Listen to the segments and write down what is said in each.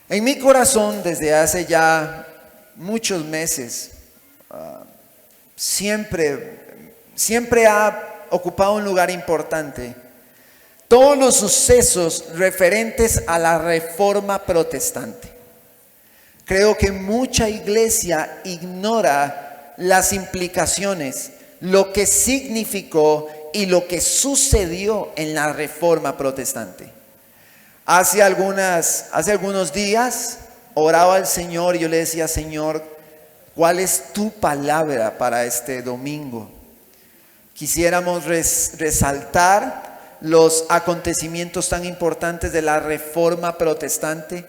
En mi corazón, desde hace ya muchos meses, siempre ha ocupado un lugar importante todos los sucesos referentes a la Reforma Protestante. Creo que mucha iglesia ignora las implicaciones, lo que significó y lo que sucedió en la Reforma Protestante. Hace algunos días oraba al Señor y yo le decía: Señor, ¿cuál es tu palabra para este domingo? Quisiéramos resaltar los acontecimientos tan importantes de la Reforma Protestante.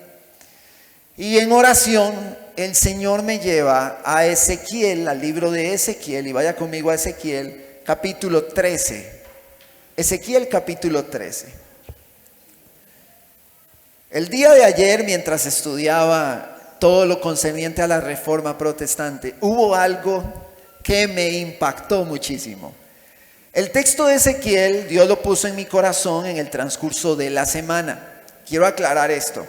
Y en oración el Señor me lleva a Ezequiel, al libro de Ezequiel, y vaya conmigo a Ezequiel capítulo 13. Ezequiel capítulo 13. El día de ayer, mientras estudiaba todo lo concerniente a la Reforma Protestante, hubo algo que me impactó muchísimo. El texto de Ezequiel, Dios lo puso en mi corazón en el transcurso de la semana. Quiero aclarar esto.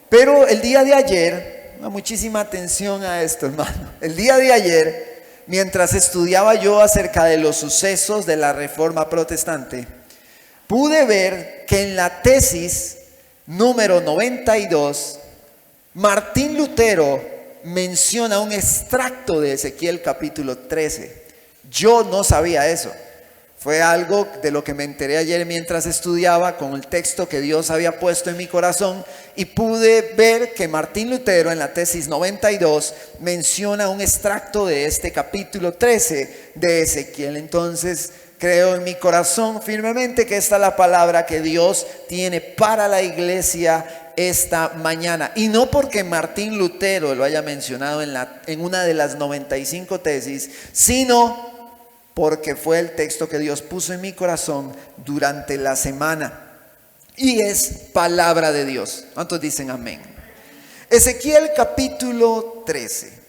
Pero el día de ayer, muchísima atención a esto, hermano. El día de ayer, mientras estudiaba yo acerca de los sucesos de la Reforma Protestante, pude ver que en la tesis número 92, Martín Lutero menciona un extracto de Ezequiel capítulo 13. Yo no sabía eso. Fue algo de lo que me enteré ayer mientras estudiaba con el texto que Dios había puesto en mi corazón, y pude ver que Martín Lutero en la tesis 92 menciona un extracto de este capítulo 13 de Ezequiel. Entonces creo en mi corazón firmemente que esta es la palabra que Dios tiene para la iglesia esta mañana. Y no porque Martín Lutero lo haya mencionado en una de las 95 tesis, sino porque fue el texto que Dios puso en mi corazón durante la semana. Y es palabra de Dios. ¿Cuántos dicen amén? Ezequiel capítulo 13.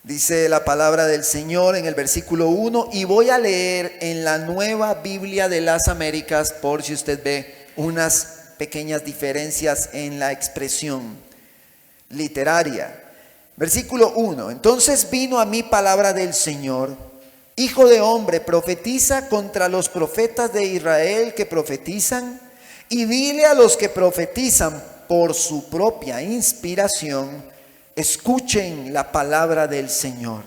Dice la palabra del Señor en el versículo 1, y voy a leer en la Nueva Biblia de las Américas, por si usted ve unas pequeñas diferencias en la expresión literaria. Versículo 1, entonces vino a mí palabra del Señor: Hijo de hombre, profetiza contra los profetas de Israel que profetizan, y dile a los que profetizan por su propia inspiración: escuchen la palabra del Señor.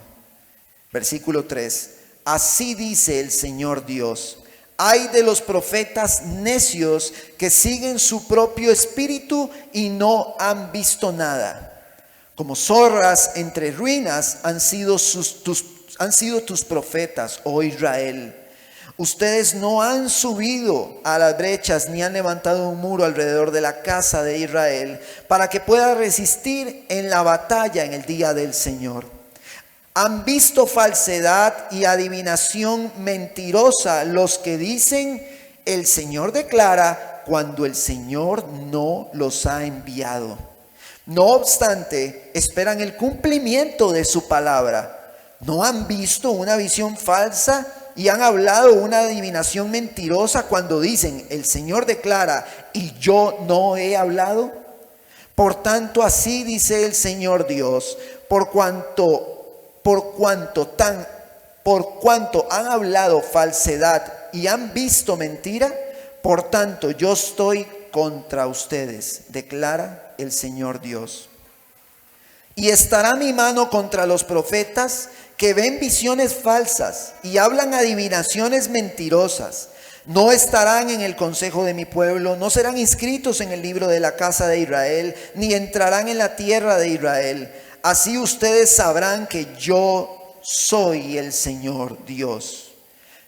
Versículo 3. Así dice el Señor Dios: ay de los profetas necios que siguen su propio espíritu y no han visto nada. Como zorras entre ruinas han sido tus profetas, oh Israel. Ustedes no han subido a las brechas ni han levantado un muro alrededor de la casa de Israel para que pueda resistir en la batalla en el día del Señor. Han visto falsedad y adivinación mentirosa los que dicen: el Señor declara, cuando el Señor no los ha enviado. No obstante, esperan el cumplimiento de su palabra. ¿No han visto una visión falsa y han hablado una adivinación mentirosa cuando dicen: el Señor declara y yo no he hablado? Por tanto, así dice el Señor Dios: por cuanto han hablado falsedad y han visto mentira, por tanto yo estoy contra ustedes, declara el Señor Dios. Y estará mi mano contra los profetas que ven visiones falsas y hablan adivinaciones mentirosas. No estarán en el consejo de mi pueblo, no serán inscritos en el libro de la casa de Israel, ni entrarán en la tierra de Israel. Así ustedes sabrán que yo soy el Señor Dios.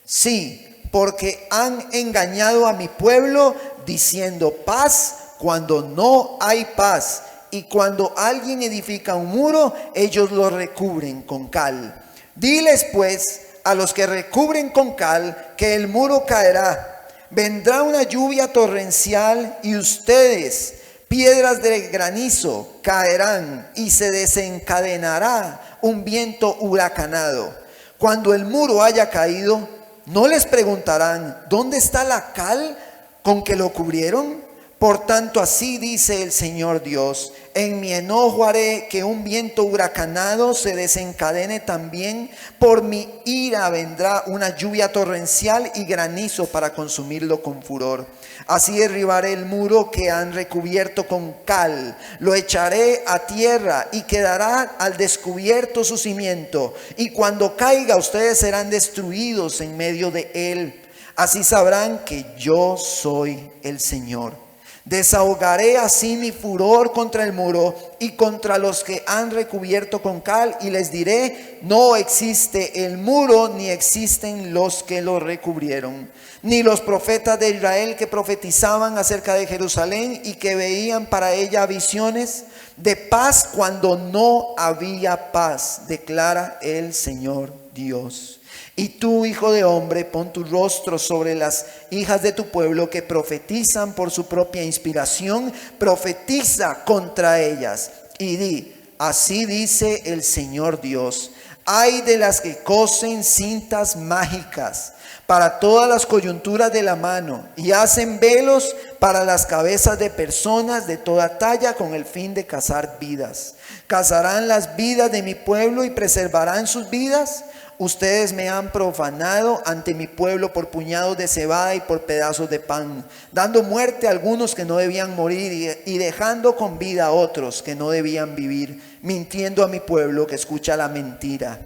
Sí, porque han engañado a mi pueblo diciendo paz cuando no hay paz. Y cuando alguien edifica un muro, ellos lo recubren con cal. Diles pues a los que recubren con cal que el muro caerá. Vendrá una lluvia torrencial y ustedes, piedras de granizo, caerán y se desencadenará un viento huracanado. Cuando el muro haya caído, no les preguntarán: ¿dónde está la cal con que lo cubrieron? Por tanto, así dice el Señor Dios: en mi enojo haré que un viento huracanado se desencadene también. Por mi ira vendrá una lluvia torrencial y granizo para consumirlo con furor. Así derribaré el muro que han recubierto con cal, lo echaré a tierra y quedará al descubierto su cimiento. Y cuando caiga, ustedes serán destruidos en medio de él. Así sabrán que yo soy el Señor. Desahogaré así mi furor contra el muro y contra los que han recubierto con cal, y les diré: no existe el muro, ni existen los que lo recubrieron, ni los profetas de Israel que profetizaban acerca de Jerusalén y que veían para ella visiones de paz cuando no había paz, declara el Señor Dios. Y tú, hijo de hombre, pon tu rostro sobre las hijas de tu pueblo que profetizan por su propia inspiración. Profetiza contra ellas y di: así dice el Señor Dios: ay de las que cosen cintas mágicas para todas las coyunturas de la mano y hacen velos para las cabezas de personas de toda talla con el fin de cazar vidas. ¿Cazarán las vidas de mi pueblo y preservarán sus vidas? Ustedes me han profanado ante mi pueblo por puñados de cebada y por pedazos de pan, dando muerte a algunos que no debían morir y dejando con vida a otros que no debían vivir, mintiendo a mi pueblo que escucha la mentira.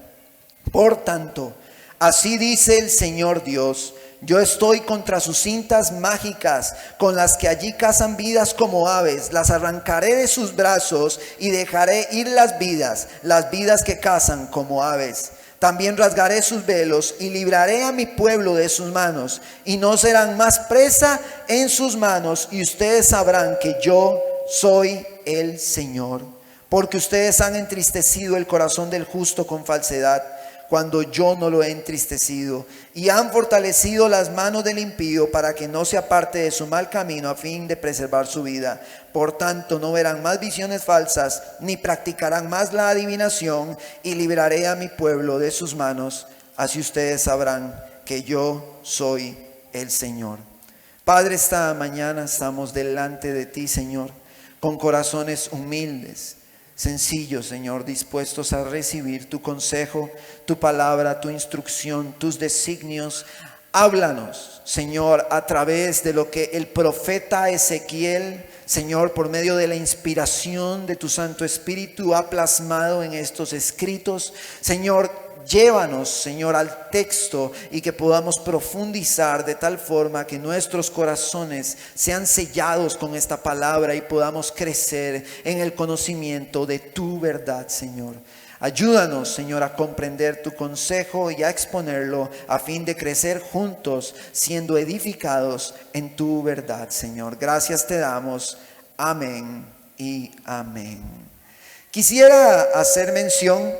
Por tanto, así dice el Señor Dios: yo estoy contra sus cintas mágicas, con las que allí cazan vidas como aves. Las arrancaré de sus brazos y dejaré ir las vidas que cazan como aves. También rasgaré sus velos y libraré a mi pueblo de sus manos, y no serán más presa en sus manos, y ustedes sabrán que yo soy el Señor. Porque ustedes han entristecido el corazón del justo con falsedad, cuando yo no lo he entristecido, y han fortalecido las manos del impío para que no se aparte de su mal camino a fin de preservar su vida. Por tanto, no verán más visiones falsas, ni practicarán más la adivinación, y libraré a mi pueblo de sus manos. Así ustedes sabrán que yo soy el Señor. Padre, esta mañana estamos delante de ti, Señor, con corazones humildes, sencillos, Señor, dispuestos a recibir tu consejo, tu palabra, tu instrucción, tus designios. Háblanos, Señor, a través de lo que el profeta Ezequiel, Señor, por medio de la inspiración de tu Santo Espíritu, ha plasmado en estos escritos. Señor, llévanos, Señor, al texto y que podamos profundizar de tal forma que nuestros corazones sean sellados con esta palabra y podamos crecer en el conocimiento de tu verdad, Señor. Ayúdanos, Señor, a comprender tu consejo y a exponerlo a fin de crecer juntos, siendo edificados en tu verdad, Señor. Gracias te damos. Amén y amén. Quisiera hacer mención,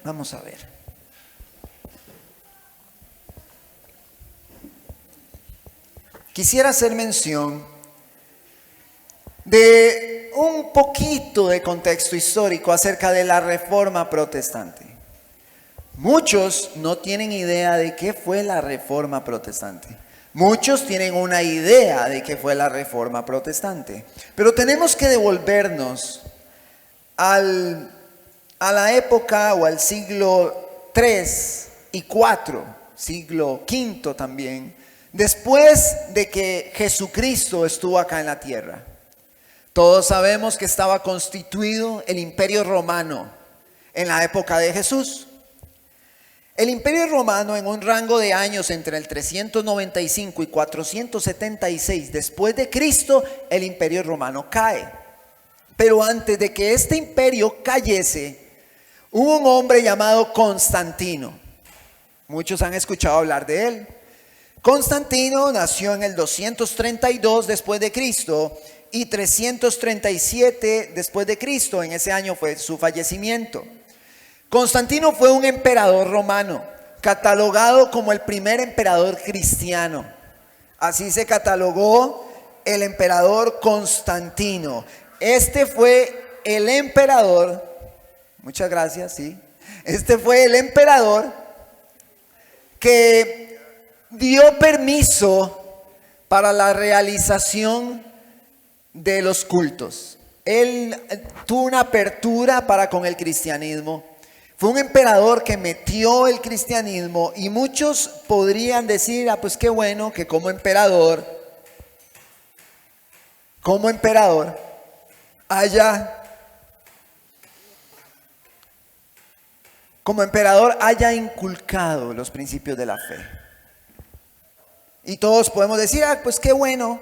vamos a ver. Quisiera hacer mención de un poquito de contexto histórico acerca de la Reforma Protestante. Muchos no tienen idea de qué fue la Reforma Protestante. Muchos tienen una idea de qué fue la Reforma Protestante. Pero tenemos que devolvernos a la época o al siglo III y IV, siglo V también, después de que Jesucristo estuvo acá en la tierra. Todos sabemos que estaba constituido el Imperio Romano en la época de Jesús. El Imperio Romano, en un rango de años entre el 395 y 476 después de Cristo, el Imperio Romano cae. Pero antes de que este imperio cayese, hubo un hombre llamado Constantino. Muchos han escuchado hablar de él. Constantino nació en el 232 después de Cristo y 337 después de Cristo. En ese año fue su fallecimiento. Constantino fue un emperador romano, catalogado como el primer emperador cristiano. Así se catalogó el emperador Constantino. Este fue el emperador, muchas gracias, sí. Este fue el emperador que dio permiso para la realización de los cultos. Él tuvo una apertura para con el cristianismo. Fue un emperador que metió el cristianismo, y muchos podrían decir, pues qué bueno que como emperador haya inculcado los principios de la fe. Y todos podemos decir, pues qué bueno.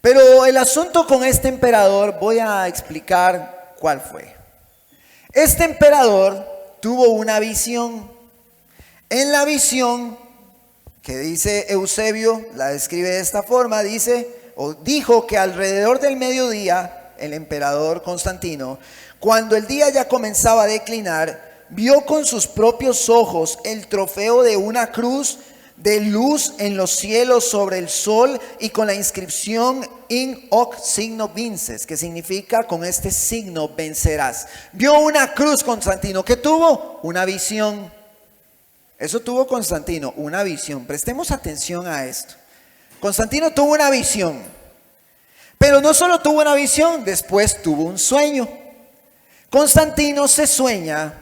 Pero el asunto con este emperador, voy a explicar cuál fue. Este emperador tuvo una visión. En la visión, que dice Eusebio, la describe de esta forma, dijo que alrededor del mediodía, el emperador Constantino, cuando el día ya comenzaba a declinar, vio con sus propios ojos el trofeo de una cruz de luz en los cielos sobre el sol, y con la inscripción in hoc signo vinces, que significa con este signo vencerás. Vio una cruz Constantino. ¿Qué tuvo? Una visión. Eso tuvo Constantino, una visión. Prestemos atención a esto. Constantino tuvo una visión, pero no solo tuvo una visión, después tuvo un sueño. Constantino se sueña,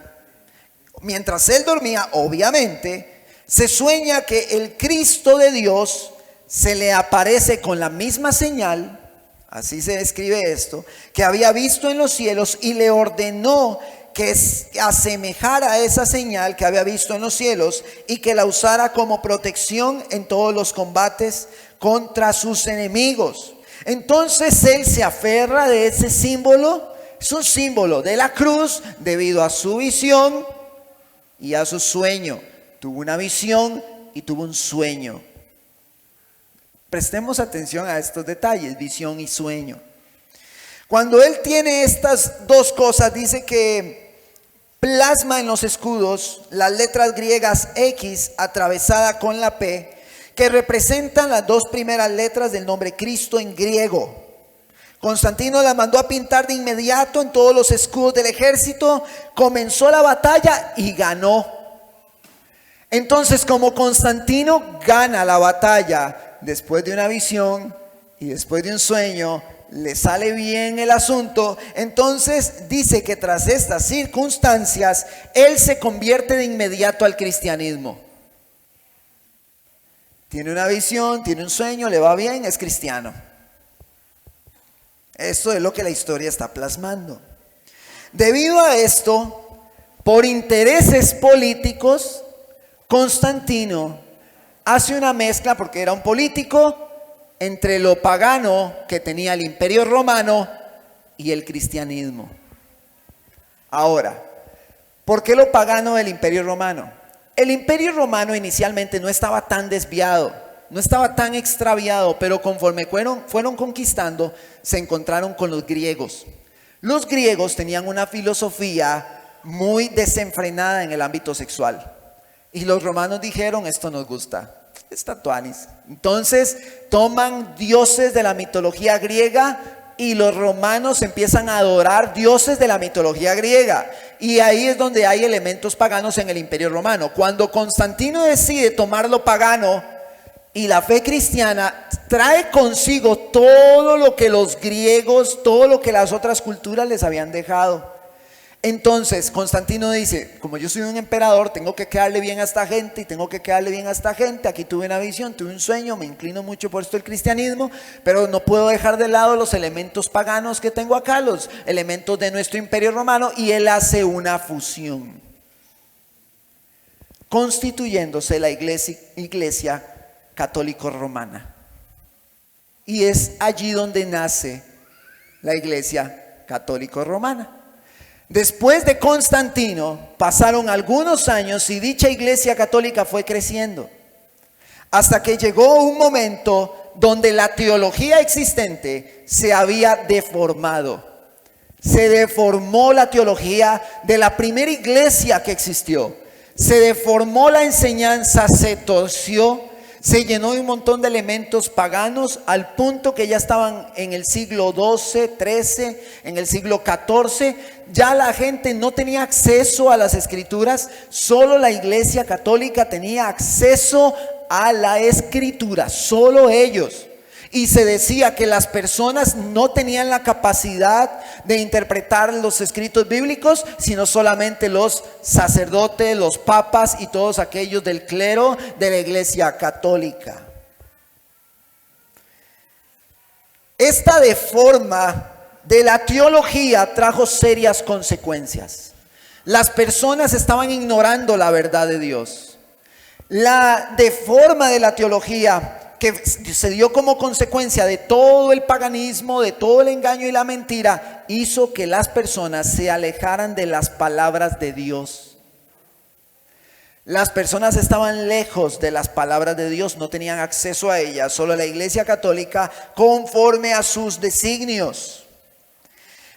mientras él dormía, obviamente, se sueña que el Cristo de Dios se le aparece con la misma señal, así se describe esto, que había visto en los cielos, y le ordenó que asemejara a esa señal que había visto en los cielos y que la usara como protección en todos los combates contra sus enemigos. Entonces él se aferra de ese símbolo, es un símbolo de la cruz, debido a su visión y a su sueño. Tuvo una visión y tuvo un sueño. Prestemos atención a estos detalles, visión y sueño. Cuando él tiene estas dos cosas, dice que plasma en los escudos las letras griegas X atravesada con la P, que representan las dos primeras letras del nombre Cristo en griego. Constantino las mandó a pintar de inmediato en todos los escudos del ejército, comenzó la batalla y ganó. Entonces, como Constantino gana la batalla después de una visión y después de un sueño, le sale bien el asunto. Entonces dice que tras estas circunstancias, él se convierte de inmediato al cristianismo. Tiene una visión, tiene un sueño, le va bien, es cristiano. Esto es lo que la historia está plasmando. Debido a esto, por intereses políticos, Constantino hace una mezcla, porque era un político, entre lo pagano que tenía el Imperio Romano y el cristianismo. Ahora, ¿por qué lo pagano del Imperio Romano? El Imperio Romano inicialmente no estaba tan desviado, no estaba tan extraviado, pero conforme fueron conquistando, se encontraron con los griegos. Los griegos tenían una filosofía muy desenfrenada en el ámbito sexual. Y los romanos dijeron, esto nos gusta, está tuanis. Entonces toman dioses de la mitología griega, y los romanos empiezan a adorar dioses de la mitología griega. Y ahí es donde hay elementos paganos en el Imperio Romano. Cuando Constantino decide tomar lo pagano y la fe cristiana, trae consigo todo lo que los griegos, todo lo que las otras culturas les habían dejado. Entonces Constantino dice, como yo soy un emperador, tengo que quedarle bien a esta gente, y tengo que quedarle bien a esta gente. Aquí tuve una visión, tuve un sueño, me inclino mucho por esto del cristianismo, pero no puedo dejar de lado los elementos paganos que tengo acá, los elementos de nuestro Imperio Romano. Y él hace una fusión, constituyéndose la iglesia católico romana. Y es allí donde nace la iglesia católico romana. Después de Constantino pasaron algunos años y dicha iglesia católica fue creciendo, hasta que llegó un momento donde la teología existente se había deformado. Se deformó la teología de la primera iglesia que existió. Se deformó la enseñanza, se torció, se llenó de un montón de elementos paganos, al punto que ya estaban en el siglo XII, XIII, en el siglo XIV. Ya la gente no tenía acceso a las escrituras, solo la iglesia católica tenía acceso a la escritura, solo ellos. Y se decía que las personas no tenían la capacidad de interpretar los escritos bíblicos, sino solamente los sacerdotes, los papas y todos aquellos del clero de la Iglesia Católica. Esta deforma de la teología trajo serias consecuencias. Las personas estaban ignorando la verdad de Dios. La deforma de la teología que se dio como consecuencia de todo el paganismo, de todo el engaño y la mentira, hizo que las personas se alejaran de las palabras de Dios. Las personas estaban lejos de las palabras de Dios, no tenían acceso a ellas, solo la Iglesia Católica conforme a sus designios.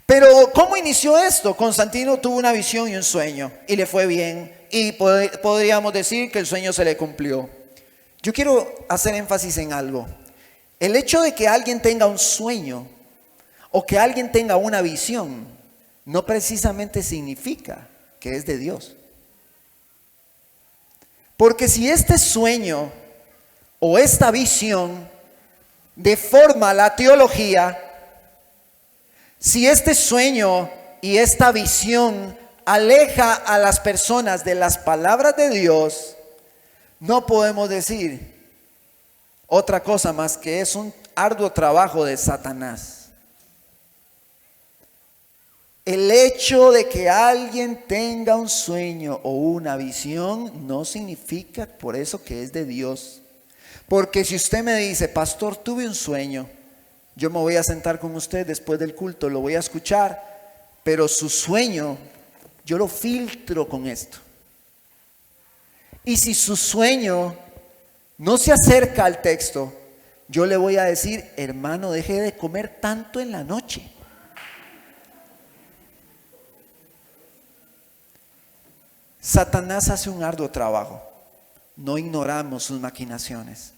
Pero ¿cómo inició esto? Constantino tuvo una visión y un sueño y le fue bien, y podríamos decir que el sueño se le cumplió. Yo quiero hacer énfasis en algo. El hecho de que alguien tenga un sueño o que alguien tenga una visión no precisamente significa que es de Dios. Porque si este sueño o esta visión deforma la teología, si este sueño y esta visión aleja a las personas de las palabras de Dios, no podemos decir otra cosa más que es un arduo trabajo de Satanás. El hecho de que alguien tenga un sueño o una visión no significa por eso que es de Dios. Porque si usted me dice, pastor, tuve un sueño, yo me voy a sentar con usted después del culto, lo voy a escuchar, pero su sueño yo lo filtro con esto. Y si su sueño no se acerca al texto, yo le voy a decir, hermano, deje de comer tanto en la noche. Satanás hace un arduo trabajo. No ignoramos sus maquinaciones.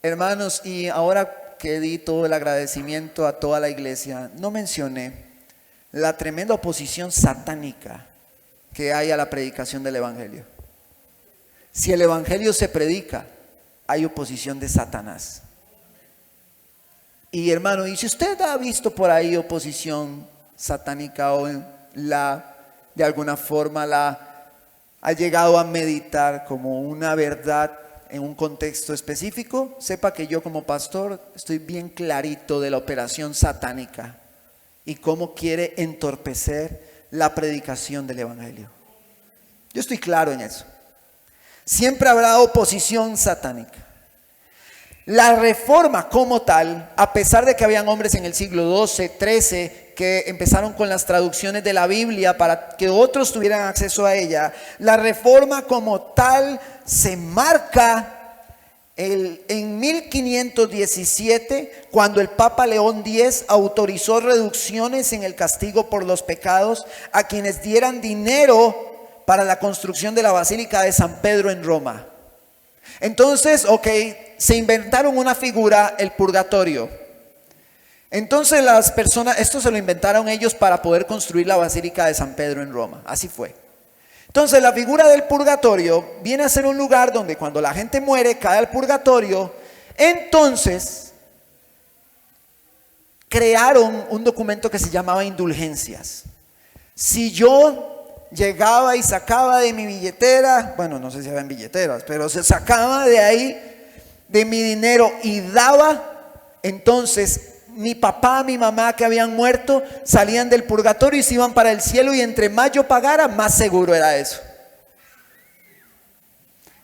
Hermanos, y ahora que di todo el agradecimiento a toda la iglesia, no mencioné la tremenda oposición satánica que hay a la predicación del evangelio. Si el evangelio se predica, hay oposición de Satanás. Y hermano, y si usted ha visto por ahí oposición satánica o de alguna forma ha llegado a meditar como una verdad en un contexto específico, sepa que yo como pastor estoy bien clarito de la operación satánica y cómo quiere entorpecer la predicación del evangelio. Yo estoy claro en eso. Siempre habrá oposición satánica. La reforma como tal, a pesar de que habían hombres en el siglo XII, XIII, que empezaron con las traducciones de la Biblia para que otros tuvieran acceso a ella, la reforma como tal se marca en 1517, cuando el Papa León X autorizó reducciones en el castigo por los pecados a quienes dieran dinero para la construcción de la Basílica de San Pedro en Roma. Entonces, se inventaron una figura, el purgatorio. Entonces las personas, esto se lo inventaron ellos para poder construir la Basílica de San Pedro en Roma, así fue. Entonces la figura del purgatorio viene a ser un lugar donde cuando la gente muere cae al purgatorio. Entonces crearon un documento que se llamaba indulgencias. Si yo llegaba y sacaba de mi billetera, bueno, no sé si eran billeteras, pero se sacaba de ahí de mi dinero y daba, entonces mi papá, mi mamá que habían muerto salían del purgatorio y se iban para el cielo, y entre más yo pagara, más seguro era eso.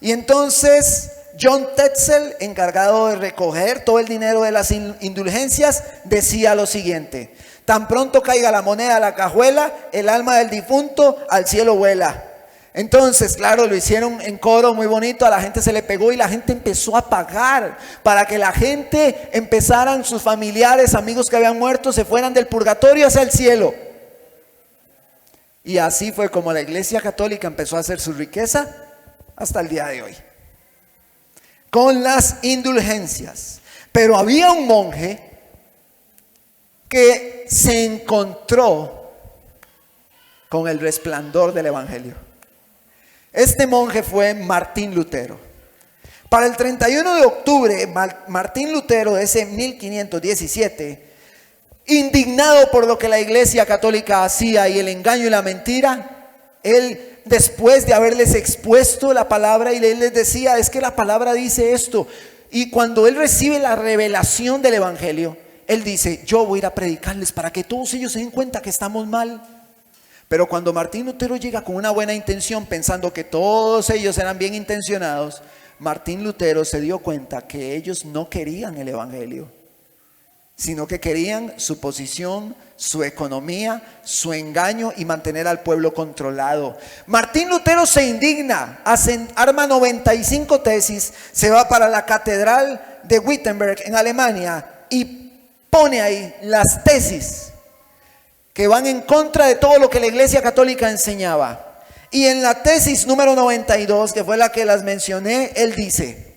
Y entonces John Tetzel, encargado de recoger todo el dinero de las indulgencias, decía lo siguiente: tan pronto caiga la moneda a la cajuela, el alma del difunto al cielo vuela. Entonces, claro, lo hicieron en coro muy bonito, a la gente se le pegó y la gente empezó a pagar para que la gente empezaran, sus familiares, amigos que habían muerto, se fueran del purgatorio hacia el cielo. Y así fue como la Iglesia Católica empezó a hacer su riqueza hasta el día de hoy, con las indulgencias. Pero había un monje que se encontró con el resplandor del evangelio. Este monje fue Martín Lutero. Para el 31 de octubre, Martín Lutero, ese 1517, indignado por lo que la Iglesia Católica hacía y el engaño y la mentira, él, después de haberles expuesto la palabra, y él les decía, es que la palabra dice esto. Y cuando él recibe la revelación del Evangelio, él dice, yo voy a ir a predicarles para que todos ellos se den cuenta que estamos mal. Pero cuando Martín Lutero llega con una buena intención, pensando que todos ellos eran bien intencionados, Martín Lutero se dio cuenta que ellos no querían el Evangelio, sino que querían su posición, su economía, su engaño y mantener al pueblo controlado. Martín Lutero se indigna, arma 95 tesis, se va para la catedral de Wittenberg en Alemania y pone ahí las tesis que van en contra de todo lo que la Iglesia Católica enseñaba. Y en la tesis número 92, que fue la que las mencioné, él dice: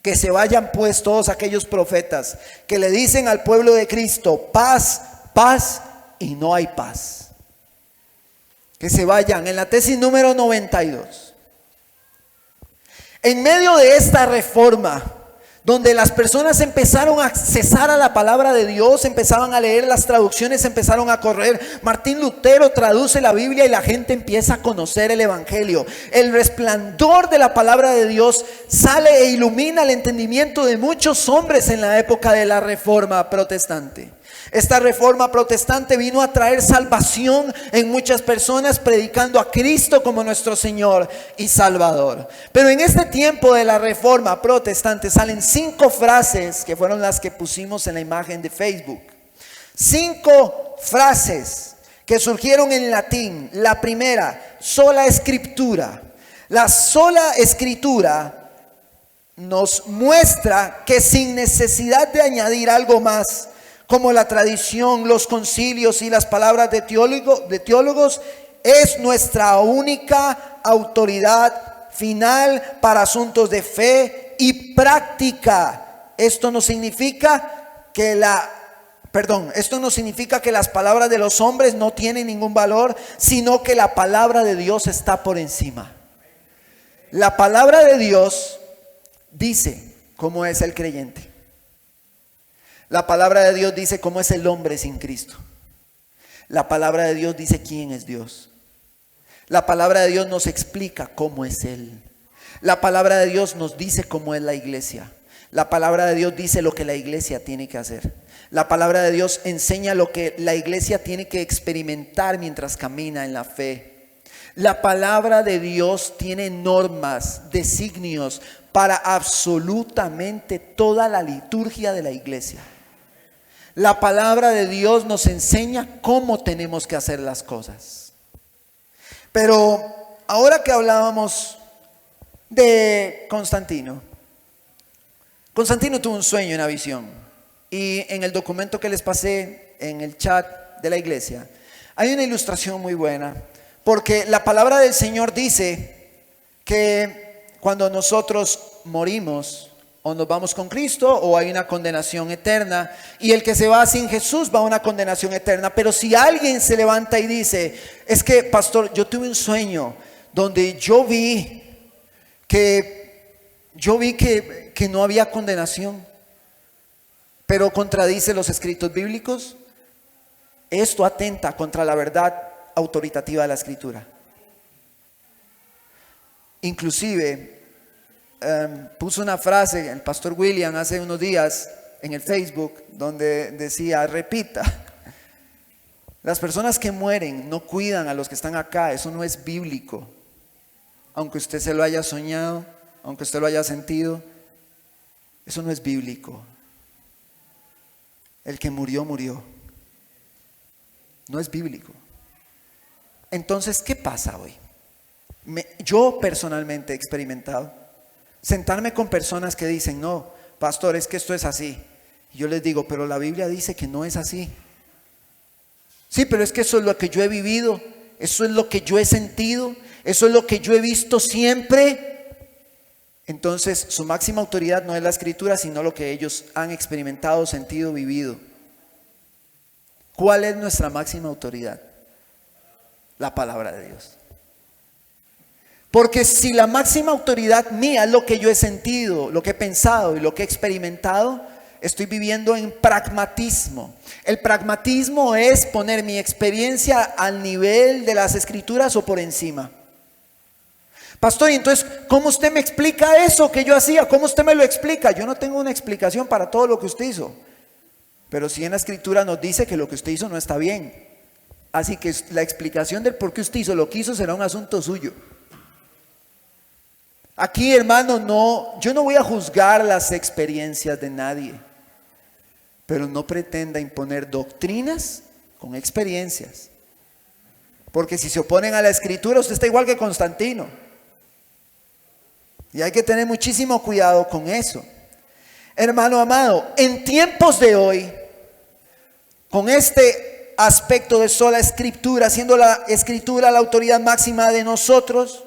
que se vayan pues todos aquellos profetas que le dicen al pueblo de Cristo, paz, paz, y no hay paz. Que se vayan. En la tesis número 92. En medio de esta reforma, donde las personas empezaron a accesar a la palabra de Dios, empezaban a leer las traducciones, empezaron a correr, Martín Lutero traduce la Biblia y la gente empieza a conocer el Evangelio. El resplandor de la palabra de Dios sale e ilumina el entendimiento de muchos hombres en la época de la Reforma Protestante. Esta Reforma Protestante vino a traer salvación en muchas personas, predicando a Cristo como nuestro Señor y Salvador. Pero en este tiempo de la Reforma Protestante salen 5 frases que fueron las que pusimos en la imagen de Facebook. 5 frases que surgieron en latín. La primera, sola escritura. La sola escritura nos muestra que sin necesidad de añadir algo más, como la tradición, los concilios y las palabras de teólogos, es nuestra única autoridad final para asuntos de fe y práctica. Esto no significa que las palabras de los hombres no tienen ningún valor, sino que la palabra de Dios está por encima. La palabra de Dios dice cómo es el creyente. La palabra de Dios dice cómo es el hombre sin Cristo. La palabra de Dios dice quién es Dios. La palabra de Dios nos explica cómo es Él. La palabra de Dios nos dice cómo es la iglesia. La palabra de Dios dice lo que la iglesia tiene que hacer. La palabra de Dios enseña lo que la iglesia tiene que experimentar mientras camina en la fe. La palabra de Dios tiene normas, designios para absolutamente toda la liturgia de la iglesia. La palabra de Dios nos enseña cómo tenemos que hacer las cosas. Pero ahora que hablábamos de Constantino, Constantino tuvo un sueño, una visión. Y en el documento que les pasé en el chat de la iglesia, hay una ilustración muy buena. Porque la palabra del Señor dice que cuando nosotros morimos, o nos vamos con Cristo o hay una condenación eterna, y el que se va sin Jesús va a una condenación eterna. Pero si alguien se levanta y dice, es que pastor, yo tuve un sueño donde yo vi que no había condenación, pero contradice los escritos bíblicos, esto atenta contra la verdad autoritativa de la escritura. Inclusive puso una frase el pastor William hace unos días en el Facebook donde decía, repita, las personas que mueren no cuidan a los que están acá. Eso no es bíblico. Aunque usted se lo haya soñado, aunque usted lo haya sentido, eso no es bíblico. El que murió, murió. No es bíblico. Entonces, ¿qué pasa hoy? Yo personalmente he experimentado sentarme con personas que dicen, no, pastor, es que esto es así. Y yo les digo, pero la Biblia dice que no es así. Sí, pero es que eso es lo que yo he vivido, eso es lo que yo he sentido, eso es lo que yo he visto siempre. Entonces, su máxima autoridad no es la escritura, sino lo que ellos han experimentado, sentido, vivido. ¿Cuál es nuestra máxima autoridad? La palabra de Dios. Porque si la máxima autoridad mía es lo que yo he sentido, lo que he pensado y lo que he experimentado, estoy viviendo en pragmatismo. El pragmatismo es poner mi experiencia al nivel de las escrituras o por encima. Pastor, y entonces, ¿cómo usted me explica eso que yo hacía? ¿Cómo usted me lo explica? Yo no tengo una explicación para todo lo que usted hizo. Pero sí en la escritura nos dice que lo que usted hizo no está bien. Así que la explicación del por qué usted hizo lo que hizo será un asunto suyo. Aquí, hermano, yo no voy a juzgar las experiencias de nadie. Pero no pretenda imponer doctrinas con experiencias. Porque si se oponen a la escritura, usted está igual que Constantino. Y hay que tener muchísimo cuidado con eso. Hermano amado, en tiempos de hoy, con este aspecto de sola escritura, siendo la escritura la autoridad máxima de nosotros,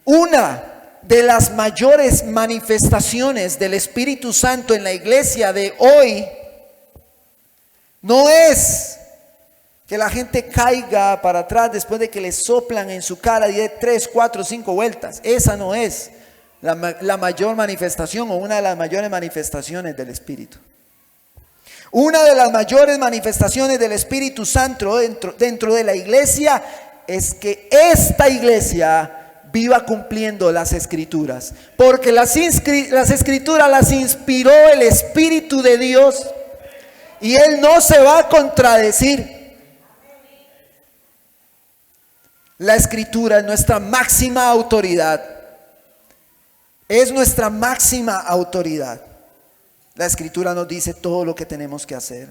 una de las mayores manifestaciones del Espíritu Santo en la iglesia de hoy no es que la gente caiga para atrás después de que le soplan en su cara 10, 3, 4, 5 vueltas. Esa no es la mayor manifestación o una de las mayores manifestaciones del Espíritu. Una de las mayores manifestaciones del Espíritu Santo dentro de la iglesia es que esta iglesia viva cumpliendo las escrituras, porque las escrituras las inspiró el Espíritu de Dios y Él no se va a contradecir. La escritura es nuestra máxima autoridad, es nuestra máxima autoridad. La escritura nos dice todo lo que tenemos que hacer.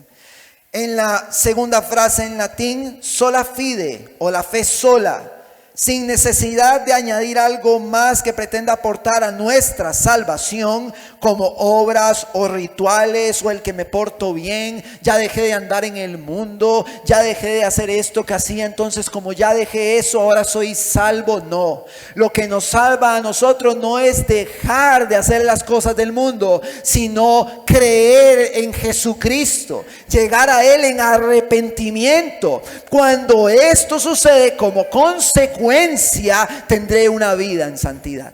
En la segunda frase en latín, sola fide o la fe sola, sin necesidad de añadir algo más que pretenda aportar a nuestra salvación, como obras o rituales o el que me porto bien, ya dejé de andar en el mundo, ya dejé de hacer esto que hacía, entonces como ya dejé eso, ahora soy salvo. No, lo que nos salva a nosotros no es dejar de hacer las cosas del mundo, sino creer en Jesucristo, llegar a Él en arrepentimiento. Cuando esto sucede, como consecuencia, tendré una vida en santidad.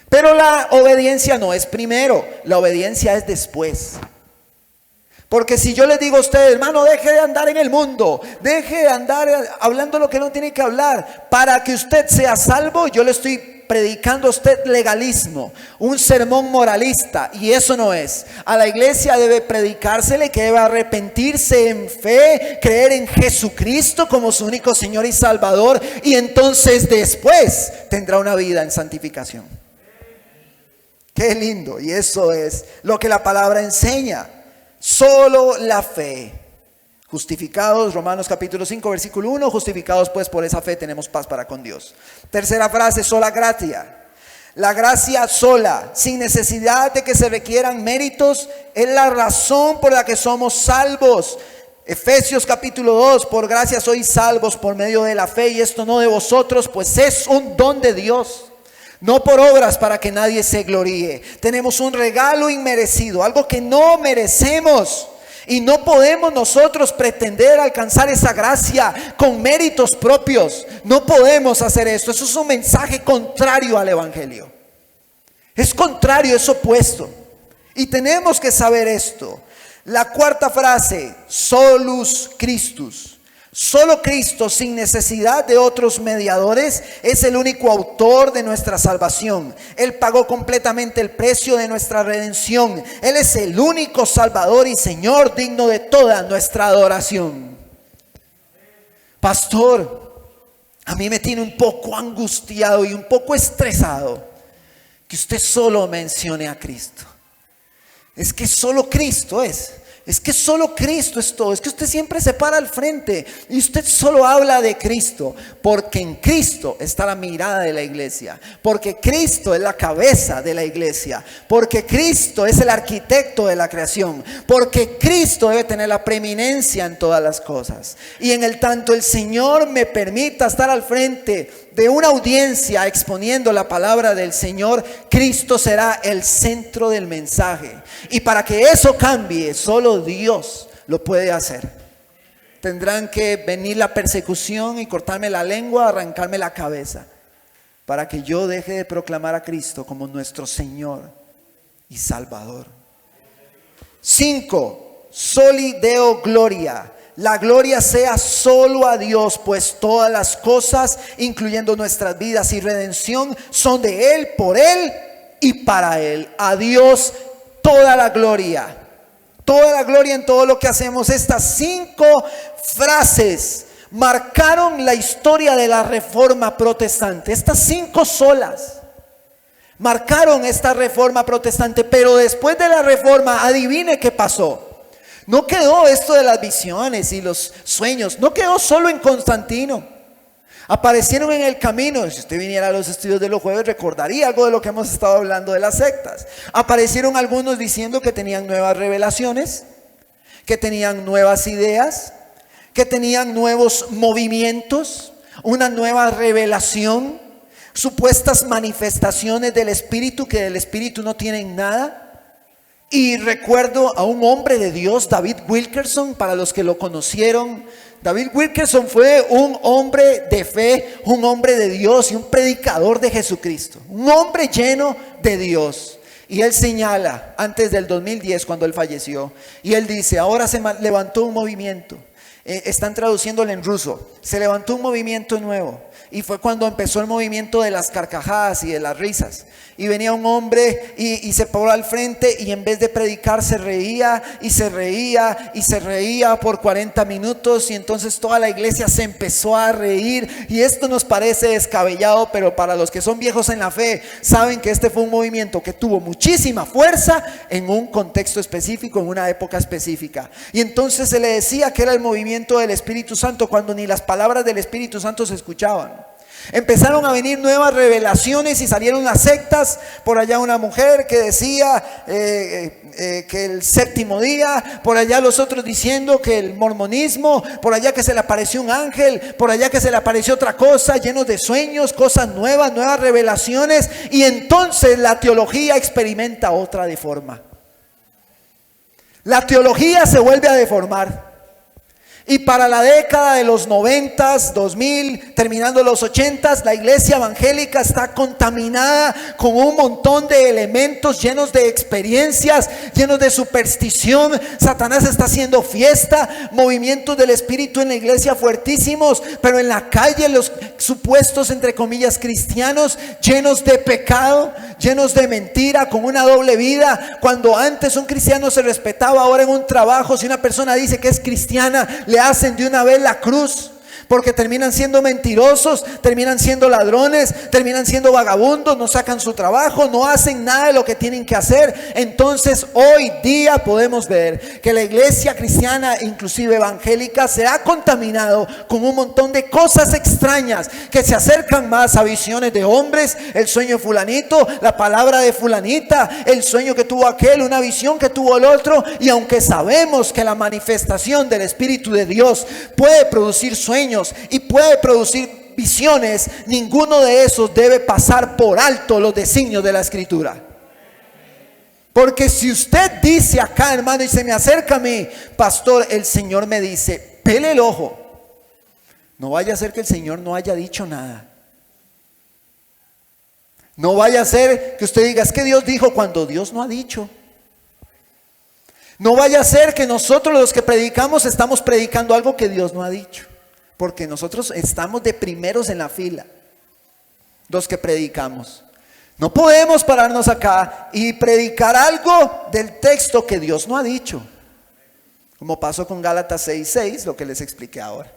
Pero la obediencia no es primero, la obediencia es después. Porque si yo les digo a ustedes, hermano, deje de andar en el mundo, deje de andar hablando lo que no tiene que hablar, para que usted sea salvo, yo le estoy predicando a usted legalismo, un sermón moralista, y eso no es. A la iglesia debe predicársele que debe arrepentirse en fe, creer en Jesucristo como su único Señor y Salvador, y entonces después tendrá una vida en santificación. Qué lindo, y eso es lo que la palabra enseña. Solo la fe. Justificados, Romanos capítulo 5 versículo 1, justificados pues por esa fe tenemos paz para con Dios. Tercera frase, sola gratia. La gracia sola, sin necesidad de que se requieran méritos, es la razón por la que somos salvos. Efesios capítulo 2, por gracia sois salvos por medio de la fe, y esto no de vosotros, pues es un don de Dios. No por obras para que nadie se gloríe. Tenemos un regalo inmerecido, algo que no merecemos. Y no podemos nosotros pretender alcanzar esa gracia con méritos propios. No podemos hacer esto. Eso es un mensaje contrario al evangelio. Es contrario, es opuesto. Y tenemos que saber esto. La cuarta frase, solus Christus. Solo Cristo, sin necesidad de otros mediadores, es el único autor de nuestra salvación. Él pagó completamente el precio de nuestra redención. Él es el único Salvador y Señor digno de toda nuestra adoración. Pastor, a mí me tiene un poco angustiado y un poco estresado que usted solo mencione a Cristo. Es que solo Cristo es. Es que solo Cristo es todo. Es que usted siempre se para al frente y usted solo habla de Cristo, porque en Cristo está la mirada de la iglesia, porque Cristo es la cabeza de la iglesia, porque Cristo es el arquitecto de la creación, porque Cristo debe tener la preeminencia en todas las cosas. Y en el tanto el Señor me permita estar al frente de una audiencia exponiendo la palabra del Señor, Cristo será el centro del mensaje. Y para que eso cambie, solo Dios lo puede hacer. Tendrán que venir la persecución y cortarme la lengua, arrancarme la cabeza. para que yo deje de proclamar a Cristo como nuestro Señor y Salvador. 5. Soli Deo Gloria. La gloria sea solo a Dios, pues todas las cosas, incluyendo nuestras vidas y redención, son de Él, por Él y para Él. A Dios toda la gloria. Toda la gloria en todo lo que hacemos. Estas 5 frases marcaron la historia de la Reforma Protestante. Estas 5 solas marcaron esta Reforma Protestante. Pero después de la Reforma, adivine qué pasó. No quedó esto de las visiones y los sueños, no quedó solo en Constantino. Aparecieron en el camino. Si usted viniera a los estudios de los jueves, recordaría algo de lo que hemos estado hablando de las sectas. Aparecieron algunos diciendo que tenían nuevas revelaciones, que tenían nuevas ideas, que tenían nuevos movimientos, una nueva revelación, supuestas manifestaciones del Espíritu que del Espíritu no tienen nada. Y recuerdo a un hombre de Dios, David Wilkerson, para los que lo conocieron. David Wilkerson fue un hombre de fe, un hombre de Dios y un predicador de Jesucristo, un hombre lleno de Dios. Y él señala, antes del 2010 cuando él falleció, y él dice, ahora se levantó un movimiento, están traduciéndolo en ruso, se levantó un movimiento nuevo. Y fue cuando empezó el movimiento de las carcajadas y de las risas. Y venía un hombre y se paró al frente, y en vez de predicar se reía y se reía y se reía por 40 minutos. Y entonces toda la iglesia se empezó a reír. Y esto nos parece descabellado, pero para los que son viejos en la fe saben que este fue un movimiento que tuvo muchísima fuerza en un contexto específico, en una época específica. Y entonces se le decía que era el movimiento del Espíritu Santo, cuando ni las palabras del Espíritu Santo se escuchaban. Empezaron a venir nuevas revelaciones y salieron las sectas. Por allá una mujer que decía que el séptimo día, por allá los otros diciendo que el mormonismo, por allá que se le apareció un ángel, por allá que se le apareció otra cosa, llenos de sueños, cosas nuevas, nuevas revelaciones. Y entonces la teología experimenta otra deforma. La teología se vuelve a deformar. Y para la década de los 90s, 2000, terminando los 80s, la iglesia evangélica está contaminada con un montón de elementos llenos de experiencias, llenos de superstición. Satanás está haciendo fiesta, movimientos del espíritu en la iglesia fuertísimos, pero en la calle los supuestos, entre comillas, cristianos, llenos de pecado, llenos de mentira, con una doble vida. Cuando antes un cristiano se respetaba, ahora en un trabajo, si una persona dice que es cristiana, le hacen de una vez la cruz, porque terminan siendo mentirosos, terminan siendo ladrones, terminan siendo vagabundos, no sacan su trabajo, no hacen nada de lo que tienen que hacer. Entonces hoy día podemos ver que la iglesia cristiana, inclusive evangélica, se ha contaminado con un montón de cosas extrañas que se acercan más a visiones de hombres, el sueño de fulanito, la palabra de fulanita, el sueño que tuvo aquel, una visión que tuvo el otro. Y aunque sabemos que la manifestación del Espíritu de Dios puede producir sueños y puede producir visiones, ninguno de esos debe pasar por alto los designios de la Escritura. Porque si usted dice acá, hermano, y se me acerca a mí, pastor, el Señor me dice, pele el ojo, no vaya a ser que el Señor no haya dicho nada. No vaya a ser que usted diga, es que Dios dijo, cuando Dios no ha dicho. No vaya a ser que nosotros los que predicamos estamos predicando algo que Dios no ha dicho. Porque nosotros estamos de primeros en la fila, los que predicamos. No podemos pararnos acá y predicar algo del texto que Dios no ha dicho, como pasó con Gálatas 6:6, lo que les expliqué ahora.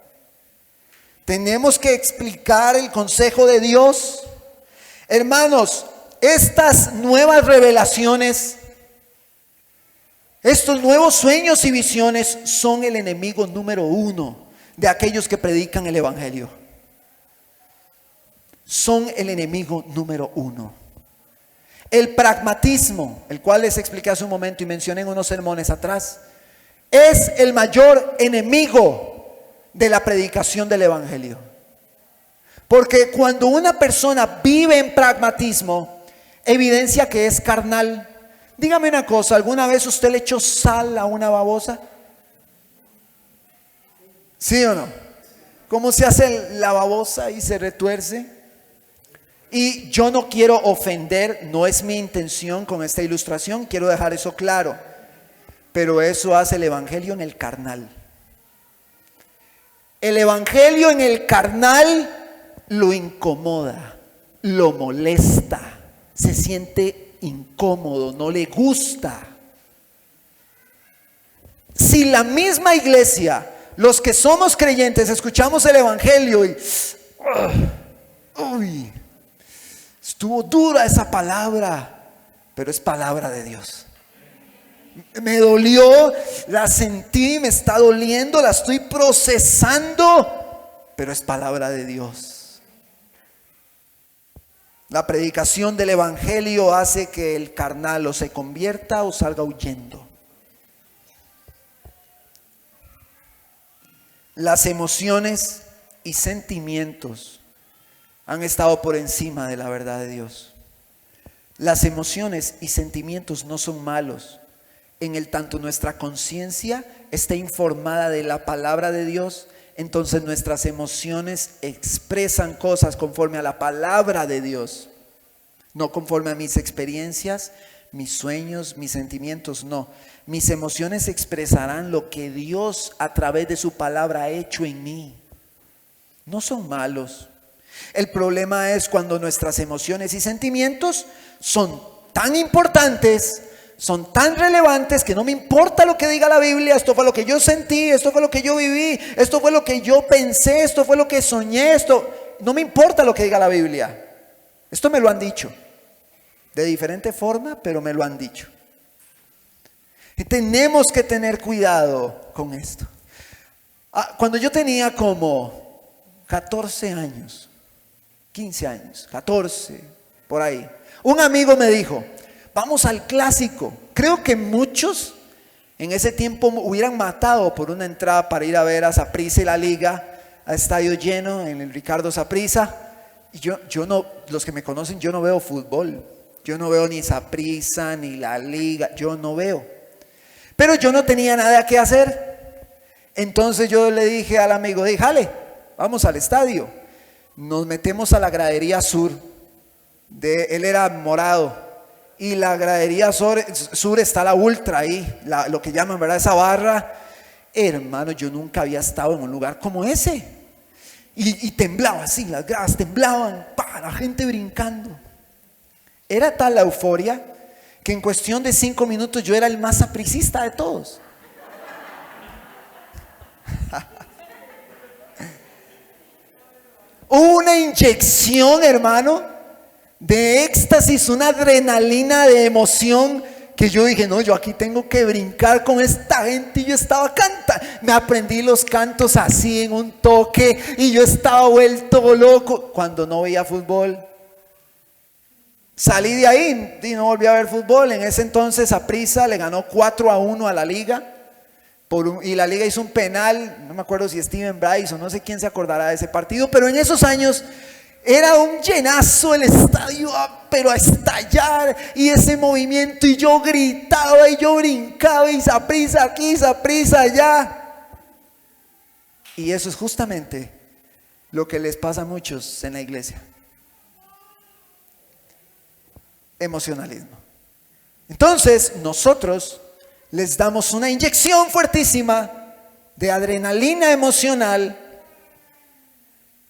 Tenemos que explicar el consejo de Dios. Hermanos, estas nuevas revelaciones, estos nuevos sueños y visiones son el enemigo número 1 de aquellos que predican el evangelio. Son el enemigo número 1. El pragmatismo, el cual les expliqué hace un momento y mencioné en unos sermones atrás, es el mayor enemigo de la predicación del evangelio. Porque cuando una persona vive en pragmatismo, evidencia que es carnal. Dígame una cosa, ¿alguna vez usted le echó sal a una babosa? ¿Sí o no? ¿Cómo se hace la babosa y se retuerce? Y yo no quiero ofender, no es mi intención con esta ilustración, quiero dejar eso claro. Pero eso hace el evangelio en el carnal. El evangelio en el carnal lo incomoda, lo molesta, se siente incómodo, no le gusta. Si la misma iglesia, los que somos creyentes, escuchamos el evangelio y uy, estuvo dura esa palabra, pero es palabra de Dios. Me dolió, la sentí, me está doliendo, la estoy procesando, pero es palabra de Dios. La predicación del evangelio hace que el carnal o se convierta o salga huyendo. Las emociones y sentimientos han estado por encima de la verdad de Dios. Las emociones y sentimientos no son malos, en el tanto nuestra conciencia esté informada de la palabra de Dios. Entonces nuestras emociones expresan cosas conforme a la palabra de Dios, no conforme a mis experiencias, mis sueños, mis sentimientos, no. Mis emociones expresarán lo que Dios a través de su palabra ha hecho en mí. No son malos. El problema es cuando nuestras emociones y sentimientos son tan importantes, son tan relevantes que no me importa lo que diga la Biblia. Esto fue lo que yo sentí, esto fue lo que yo viví, esto fue lo que yo pensé, esto fue lo que soñé, no me importa lo que diga la Biblia. Esto me lo han dicho de diferente forma, pero me lo han dicho. Y tenemos que tener cuidado con esto. Cuando yo tenía como 14 años, 15 años, 14, por ahí, un amigo me dijo: vamos al clásico. Creo que muchos en ese tiempo hubieran matado por una entrada para ir a ver a Saprissa y la Liga, a estadio lleno en el Ricardo Saprissa. Y yo no, los que me conocen, yo no veo fútbol. Yo no veo ni Saprissa ni la Liga, yo no veo. Pero yo no tenía nada que hacer. Entonces yo le dije al amigo, jale, vamos al estadio. Nos metemos a la gradería sur. Él era morado. Y la gradería sur está la ultra ahí, lo que llaman, ¿verdad? Esa barra. Hermano, yo nunca había estado en un lugar como ese. Y temblaba así, las gradas temblaban, la gente brincando. Era tal la euforia que en cuestión de 5 minutos yo era el más sapricista de todos. Una inyección, hermano, de éxtasis, una adrenalina de emoción, que yo dije, no, yo aquí tengo que brincar con esta gente. Y yo estaba cantando, me aprendí los cantos así en un toque, y yo estaba vuelto loco. Cuando no veía fútbol, salí de ahí y no volví a ver fútbol. En ese entonces Saprissa le ganó 4-1 a la Liga, y la Liga hizo un penal, no me acuerdo si Steven Bryce o no sé quién se acordará de ese partido, pero en esos años era un llenazo el estadio, pero a estallar, y ese movimiento, y yo gritaba y yo brincaba, y Saprissa aquí, Saprissa allá. Y eso es justamente lo que les pasa a muchos en la iglesia: emocionalismo. Entonces nosotros les damos una inyección fuertísima de adrenalina emocional,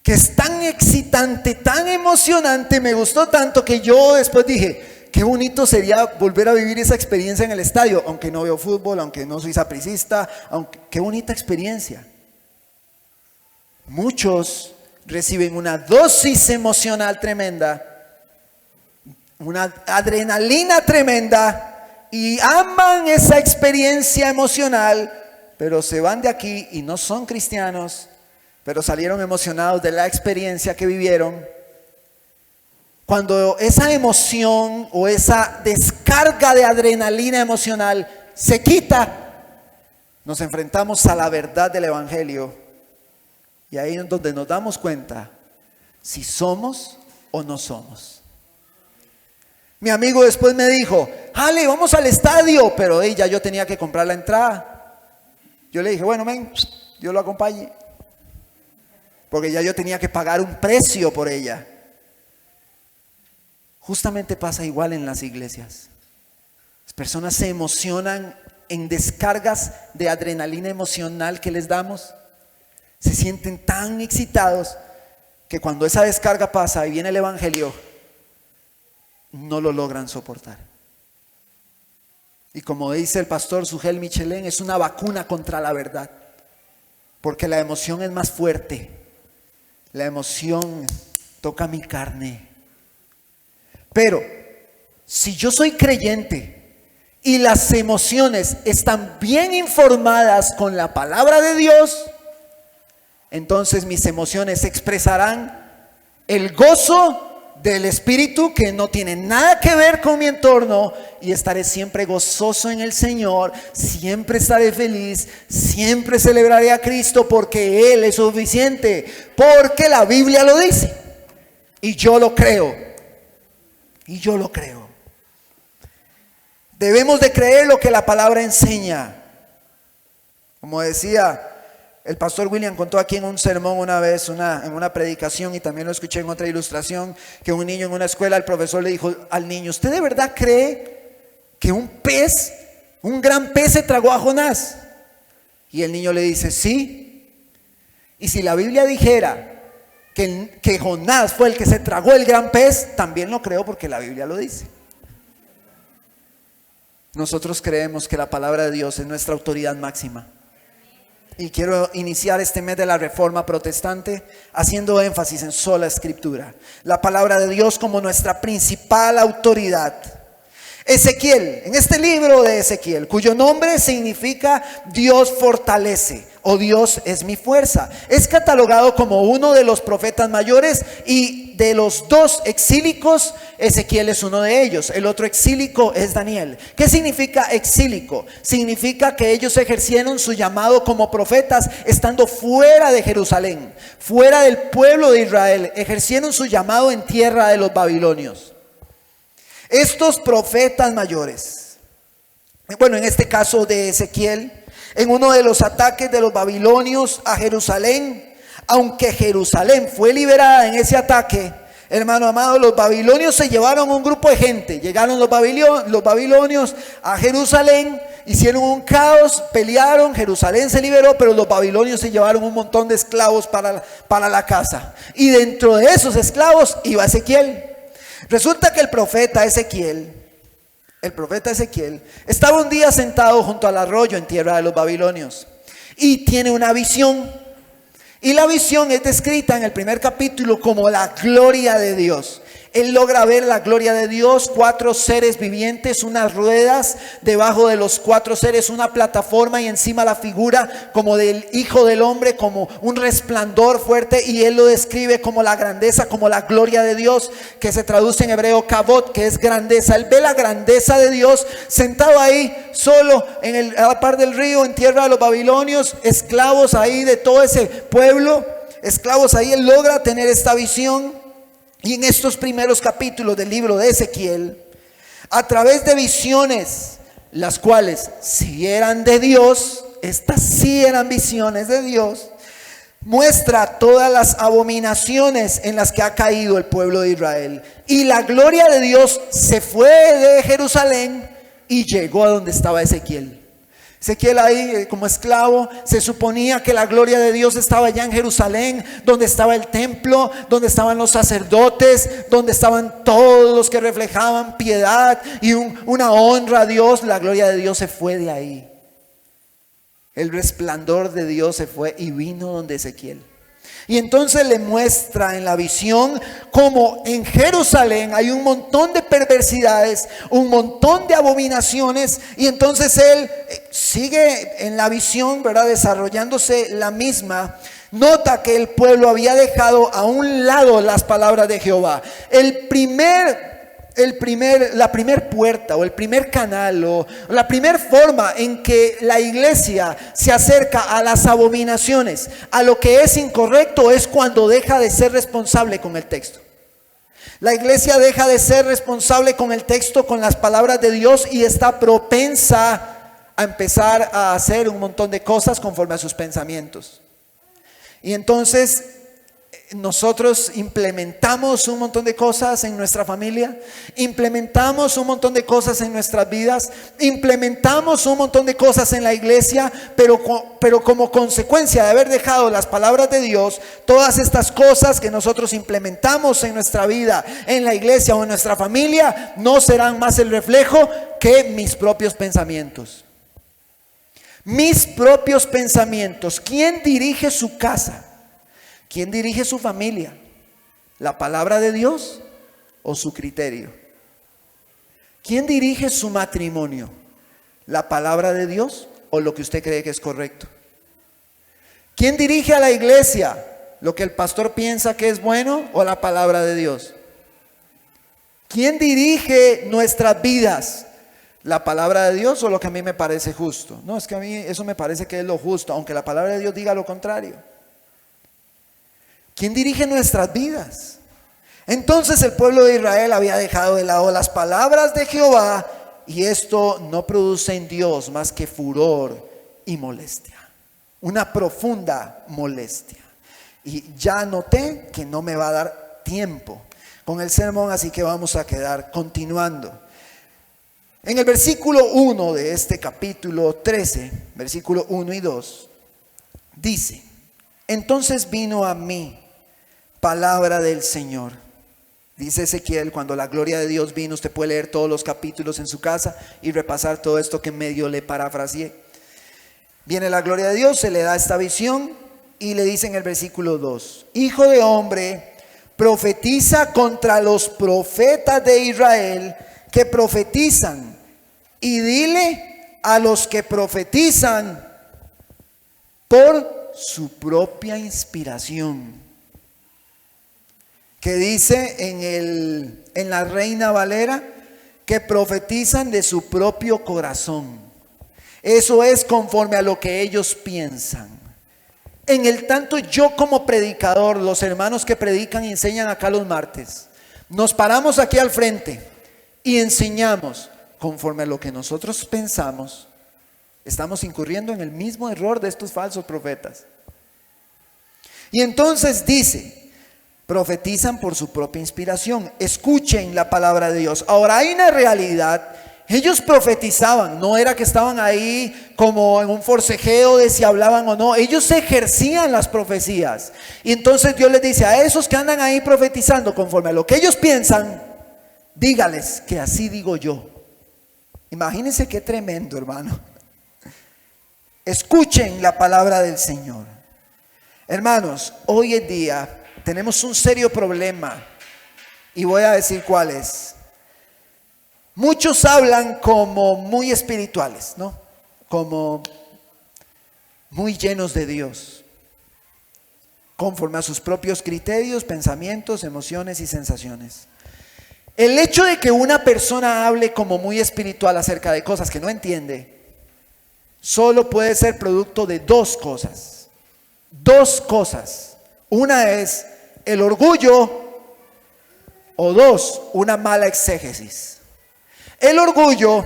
que es tan excitante, tan emocionante. Me gustó tanto que yo después dije, qué bonito sería volver a vivir esa experiencia en el estadio, aunque no veo fútbol, aunque no soy sapricista, qué bonita experiencia. Muchos reciben una dosis emocional tremenda, una adrenalina tremenda, y aman esa experiencia emocional, pero se van de aquí y no son cristianos, pero salieron emocionados de la experiencia que vivieron. Cuando esa emoción o esa descarga de adrenalina emocional se quita, nos enfrentamos a la verdad del evangelio, y ahí es donde nos damos cuenta si somos o no somos. Mi amigo después me dijo, jale, vamos al estadio, pero ya yo tenía que comprar la entrada. Yo le dije, bueno, ven, Dios lo acompañe, porque ya yo tenía que pagar un precio por ella. Justamente pasa igual en las iglesias. Las personas se emocionan en descargas de adrenalina emocional que les damos. Se sienten tan excitados que cuando esa descarga pasa y viene el evangelio, no lo logran soportar. Y como dice el pastor Sugel Michelén, es una vacuna contra la verdad, porque la emoción es más fuerte. La emoción toca mi carne. Pero si yo soy creyente y las emociones están bien informadas con la palabra de Dios, entonces mis emociones expresarán el gozo del Espíritu, que no tiene nada que ver con mi entorno, y estaré siempre gozoso en el Señor, siempre estaré feliz, siempre celebraré a Cristo, porque Él es suficiente, porque la Biblia lo dice, y yo lo creo, Debemos de creer lo que la palabra enseña. Como decía el pastor William, contó aquí en un sermón una vez, en una predicación, y también lo escuché en otra ilustración, que un niño en una escuela, el profesor le dijo al niño: ¿usted de verdad cree que un gran pez se tragó a Jonás? Y el niño le dice: sí. Y si la Biblia dijera que Jonás fue el que se tragó el gran pez, también lo creo, porque la Biblia lo dice. Nosotros creemos que la palabra de Dios es nuestra autoridad máxima. Y quiero iniciar este mes de la Reforma Protestante haciendo énfasis en sola Escritura, la palabra de Dios como nuestra principal autoridad. Ezequiel, en este libro de Ezequiel, cuyo nombre significa Dios fortalece o Dios es mi fuerza, es catalogado como uno de los profetas mayores, y de los dos exílicos, Ezequiel es uno de ellos. El otro exílico es Daniel. ¿Qué significa exílico? Significa que ellos ejercieron su llamado como profetas estando fuera de Jerusalén, fuera del pueblo de Israel. Ejercieron su llamado en tierra de los babilonios. Estos profetas mayores, bueno, en este caso de Ezequiel, en uno de los ataques de los babilonios a Jerusalén, aunque Jerusalén fue liberada en ese ataque, hermano amado, los babilonios se llevaron un grupo de gente. Llegaron los babilonios a Jerusalén, hicieron un caos, pelearon, Jerusalén se liberó, pero los babilonios se llevaron un montón de esclavos para la casa. Y dentro de esos esclavos iba Ezequiel. Resulta que el profeta Ezequiel estaba un día sentado junto al arroyo en tierra de los babilonios y tiene una visión. Y la visión es descrita en el primer capítulo como la gloria de Dios. Él logra ver la gloria de Dios, 4 seres vivientes, unas ruedas, debajo de los 4 seres una plataforma, y encima la figura como del Hijo del Hombre, como un resplandor fuerte, y él lo describe como la grandeza, como la gloria de Dios, que se traduce en hebreo kabod, que es grandeza. Él ve la grandeza de Dios sentado ahí solo a la par del río, en tierra de los babilonios, esclavos ahí de todo ese pueblo, esclavos ahí. Él logra tener esta visión. Y en estos primeros capítulos del libro de Ezequiel, a través de visiones, las cuales si eran de Dios, estas sí eran visiones de Dios, muestra todas las abominaciones en las que ha caído el pueblo de Israel. Y la gloria de Dios se fue de Jerusalén y llegó a donde estaba Ezequiel. Ezequiel ahí como esclavo, se suponía que la gloria de Dios estaba allá en Jerusalén, donde estaba el templo, donde estaban los sacerdotes, donde estaban todos los que reflejaban piedad y una honra a Dios. La gloria de Dios se fue de ahí. El resplandor de Dios se fue y vino donde Ezequiel. Y entonces le muestra en la visión cómo en Jerusalén hay un montón de perversidades, un montón de abominaciones. Y entonces él sigue en la visión, ¿verdad?, desarrollándose la misma. Nota que el pueblo había dejado a un lado las palabras de Jehová. La primer puerta o el primer canal o la primer forma en que la iglesia se acerca a las abominaciones, a lo que es incorrecto, es cuando deja de ser responsable con el texto. La iglesia deja de ser responsable con el texto, con las palabras de Dios, y está propensa a empezar a hacer un montón de cosas conforme a sus pensamientos. Y entonces nosotros implementamos un montón de cosas en nuestra familia, implementamos un montón de cosas en nuestras vidas, implementamos un montón de cosas en la iglesia, pero como consecuencia de haber dejado las palabras de Dios, todas estas cosas que nosotros implementamos en nuestra vida, en la iglesia o en nuestra familia, no serán más el reflejo que mis propios pensamientos. Mis propios pensamientos. ¿Quién dirige su casa? ¿Quién dirige su familia? ¿La palabra de Dios o su criterio? ¿Quién dirige su matrimonio? ¿La palabra de Dios o lo que usted cree que es correcto? ¿Quién dirige a la iglesia? ¿Lo que el pastor piensa que es bueno o la palabra de Dios? ¿Quién dirige nuestras vidas? ¿La palabra de Dios o lo que a mí me parece justo? No, es que a mí eso me parece que es lo justo, aunque la palabra de Dios diga lo contrario. ¿Quién dirige nuestras vidas? Entonces el pueblo de Israel había dejado de lado las palabras de Jehová, y esto no produce en Dios más que furor y molestia, una profunda molestia. Y ya noté que no me va a dar tiempo con el sermón, así que vamos a quedar continuando. En el versículo 1 de este capítulo 13, versículo 1 y 2, dice: entonces vino a mí palabra del Señor. Dice Ezequiel, cuando la gloria de Dios vino. Usted puede leer todos los capítulos en su casa y repasar todo esto que medio le parafraseé. Viene la gloria de Dios, se le da esta visión y le dice en el versículo 2: hijo de hombre, profetiza contra los profetas de Israel que profetizan, y dile a los que profetizan por su propia inspiración. Que dice en la Reina Valera que profetizan de su propio corazón. Eso es conforme a lo que ellos piensan. En el tanto, yo como predicador, los hermanos que predican y enseñan acá los martes, nos paramos aquí al frente y enseñamos conforme a lo que nosotros pensamos. Estamos incurriendo en el mismo error de estos falsos profetas. Y entonces dice: profetizan por su propia inspiración. Escuchen la palabra de Dios. Ahora, hay una realidad. Ellos profetizaban, no era que estaban ahí como en un forcejeo de si hablaban o no. Ellos ejercían las profecías. Y entonces Dios les dice a esos que andan ahí profetizando conforme a lo que ellos piensan, dígales que así digo yo. Imagínense qué tremendo, hermano. Escuchen la palabra del Señor. Hermanos, hoy en día tenemos un serio problema, y voy a decir cuál es. Muchos hablan como muy espirituales, ¿no? Como muy llenos de Dios, conforme a sus propios criterios, pensamientos, emociones y sensaciones. El hecho de que una persona hable como muy espiritual acerca de cosas que no entiende, solo puede ser producto de dos cosas. Dos cosas. Una es el orgullo, o dos, una mala exégesis. El orgullo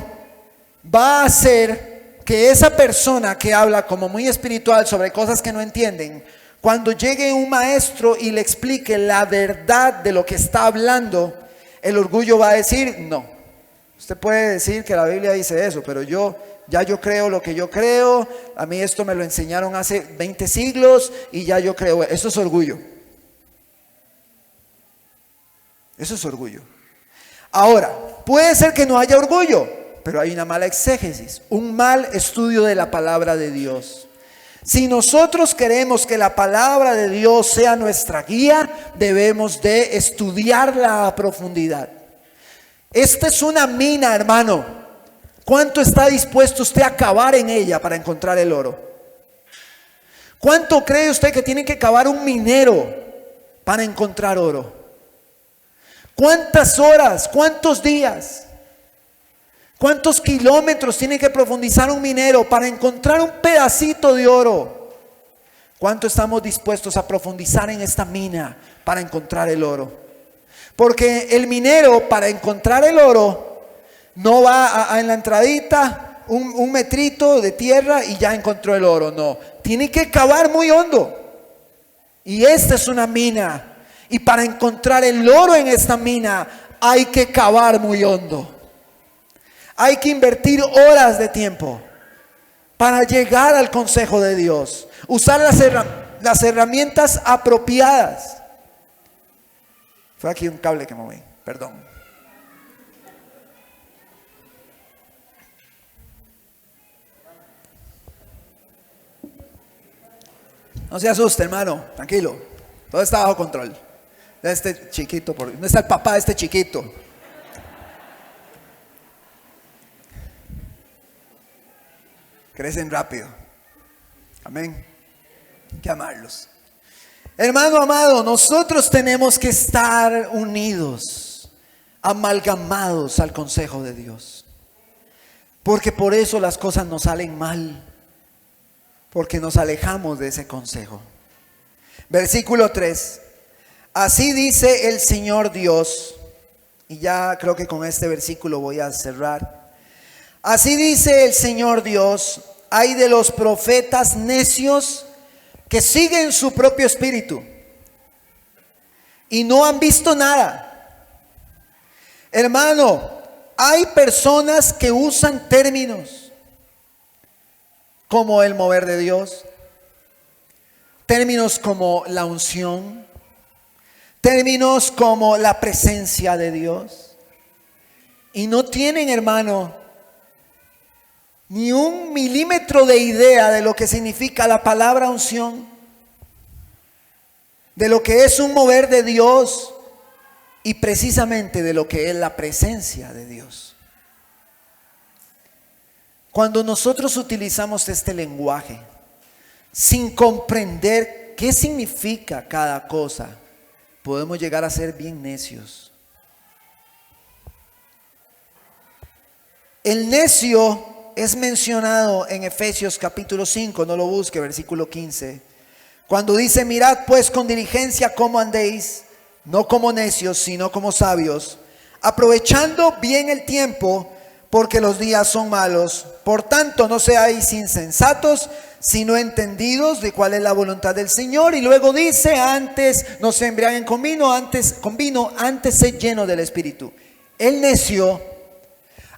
va a hacer que esa persona que habla como muy espiritual sobre cosas que no entienden, cuando llegue un maestro y le explique la verdad de lo que está hablando, el orgullo va a decir: no, usted puede decir que la Biblia dice eso, pero yo creo lo que yo creo, a mí esto me lo enseñaron hace 20 siglos y ya yo creo. Eso es orgullo. Eso es orgullo. Ahora, puede ser que no haya orgullo, pero hay una mala exégesis, un mal estudio de la palabra de Dios. Si nosotros queremos que la palabra de Dios sea nuestra guía, debemos de estudiarla a profundidad. Esta es una mina, hermano. ¿Cuánto está dispuesto usted a cavar en ella para encontrar el oro? ¿Cuánto cree usted que tiene que cavar un minero para encontrar oro? ¿Cuántas horas? ¿Cuántos días? ¿Cuántos kilómetros tiene que profundizar un minero para encontrar un pedacito de oro? ¿Cuánto estamos dispuestos a profundizar en esta mina para encontrar el oro? Porque el minero, para encontrar el oro, no va en la entradita un metrito de tierra y ya encontró el oro. No, tiene que cavar muy hondo. Y esta es una mina. Y para encontrar el oro en esta mina hay que cavar muy hondo. Hay que invertir horas de tiempo para llegar al consejo de Dios. Usar las herramientas apropiadas. Fue aquí un cable que moví, perdón. No se asuste, hermano, tranquilo. Todo está bajo control. Este chiquito, ¿dónde está el papá de este chiquito? Crecen rápido. Amén. Hay que amarlos. Hermano amado, nosotros tenemos que estar unidos, amalgamados al consejo de Dios. Porque por eso las cosas nos salen mal. Porque nos alejamos de ese consejo. Versículo 3. Así dice el Señor Dios. Y ya creo que con este versículo voy a cerrar. Así dice el Señor Dios: ay de los profetas necios que siguen su propio espíritu y no han visto nada. Hermano, hay personas que usan términos como el mover de Dios, términos como la unción, términos como la presencia de Dios, y no tienen, hermano, ni un milímetro de idea de lo que significa la palabra unción, de lo que es un mover de Dios y precisamente de lo que es la presencia de Dios. Cuando nosotros utilizamos este lenguaje sin comprender qué significa cada cosa, podemos llegar a ser bien necios. El necio es mencionado en Efesios capítulo 5, no lo busque, versículo 15. Cuando dice: mirad pues con diligencia cómo andéis, no como necios, sino como sabios, aprovechando bien el tiempo, porque los días son malos. Por tanto, no seáis insensatos, sino entendidos de cuál es la voluntad del Señor. Y luego dice: antes no se embriaguen con vino, antes se lleno del Espíritu. El necio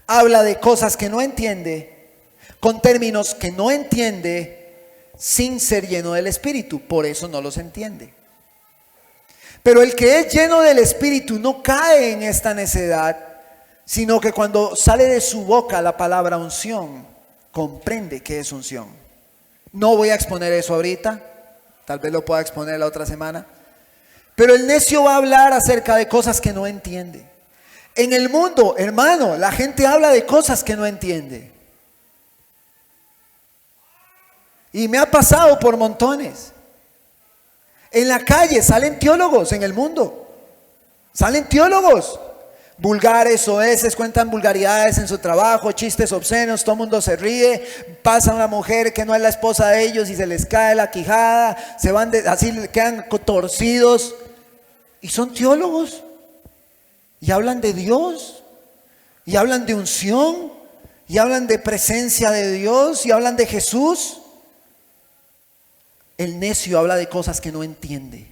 habla de cosas que no entiende, con términos que no entiende, sin ser lleno del Espíritu. Por eso no los entiende. Pero el que es lleno del Espíritu no cae en esta necedad, sino que cuando sale de su boca la palabra unción, comprende que es unción. No voy a exponer eso ahorita, tal vez lo pueda exponer la otra semana. Pero el necio va a hablar acerca de cosas que no entiende. En el mundo, hermano, la gente habla de cosas que no entiende. Y me ha pasado por montones. En la calle salen teólogos en el mundo. Salen teólogos vulgares, soeces, cuentan vulgaridades en su trabajo, chistes obscenos, todo el mundo se ríe. Pasa una mujer que no es la esposa de ellos y se les cae la quijada, se van así quedan torcidos. Y son teólogos. Y hablan de Dios. Y hablan de unción. Y hablan de presencia de Dios. Y hablan de Jesús. El necio habla de cosas que no entiende.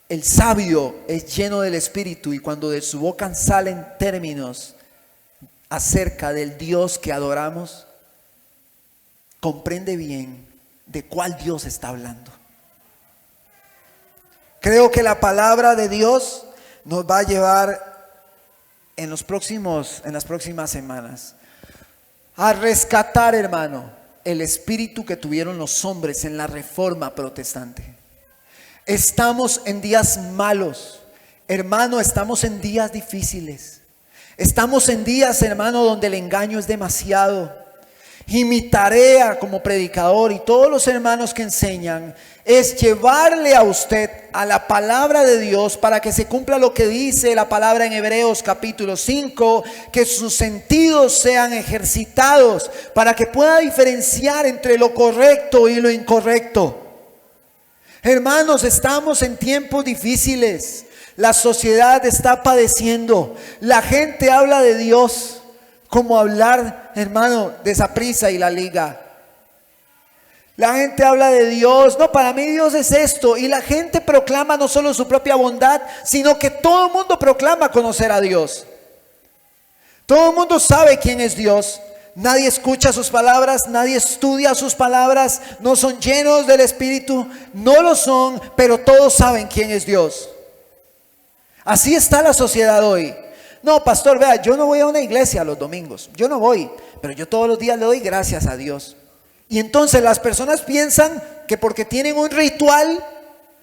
El sabio es lleno del Espíritu y cuando de su boca salen términos acerca del Dios que adoramos, comprende bien de cuál Dios está hablando. Creo que la palabra de Dios nos va a llevar en las próximas semanas a rescatar, hermano, el espíritu que tuvieron los hombres en la Reforma protestante. Estamos en días malos, hermano, estamos en días difíciles. Estamos en días, hermano, donde el engaño es demasiado. Y mi tarea como predicador y todos los hermanos que enseñan es llevarle a usted a la palabra de Dios para que se cumpla lo que dice la palabra en Hebreos capítulo 5, que sus sentidos sean ejercitados para que pueda diferenciar entre lo correcto y lo incorrecto. Hermanos, estamos en tiempos difíciles. La sociedad está padeciendo. La gente habla de Dios como hablar, hermano, de Saprissa y la Liga. La gente habla de Dios. No, para mí Dios es esto. Y la gente proclama no solo su propia bondad, sino que todo el mundo proclama conocer a Dios. Todo el mundo sabe quién es Dios. Nadie escucha sus palabras, nadie estudia sus palabras. No son llenos del Espíritu, no lo son, pero todos saben quién es Dios. Así está la sociedad hoy. No, pastor, vea, yo no voy a una iglesia los domingos. Yo no voy, pero yo todos los días le doy gracias a Dios. Y entonces las personas piensan que porque tienen un ritual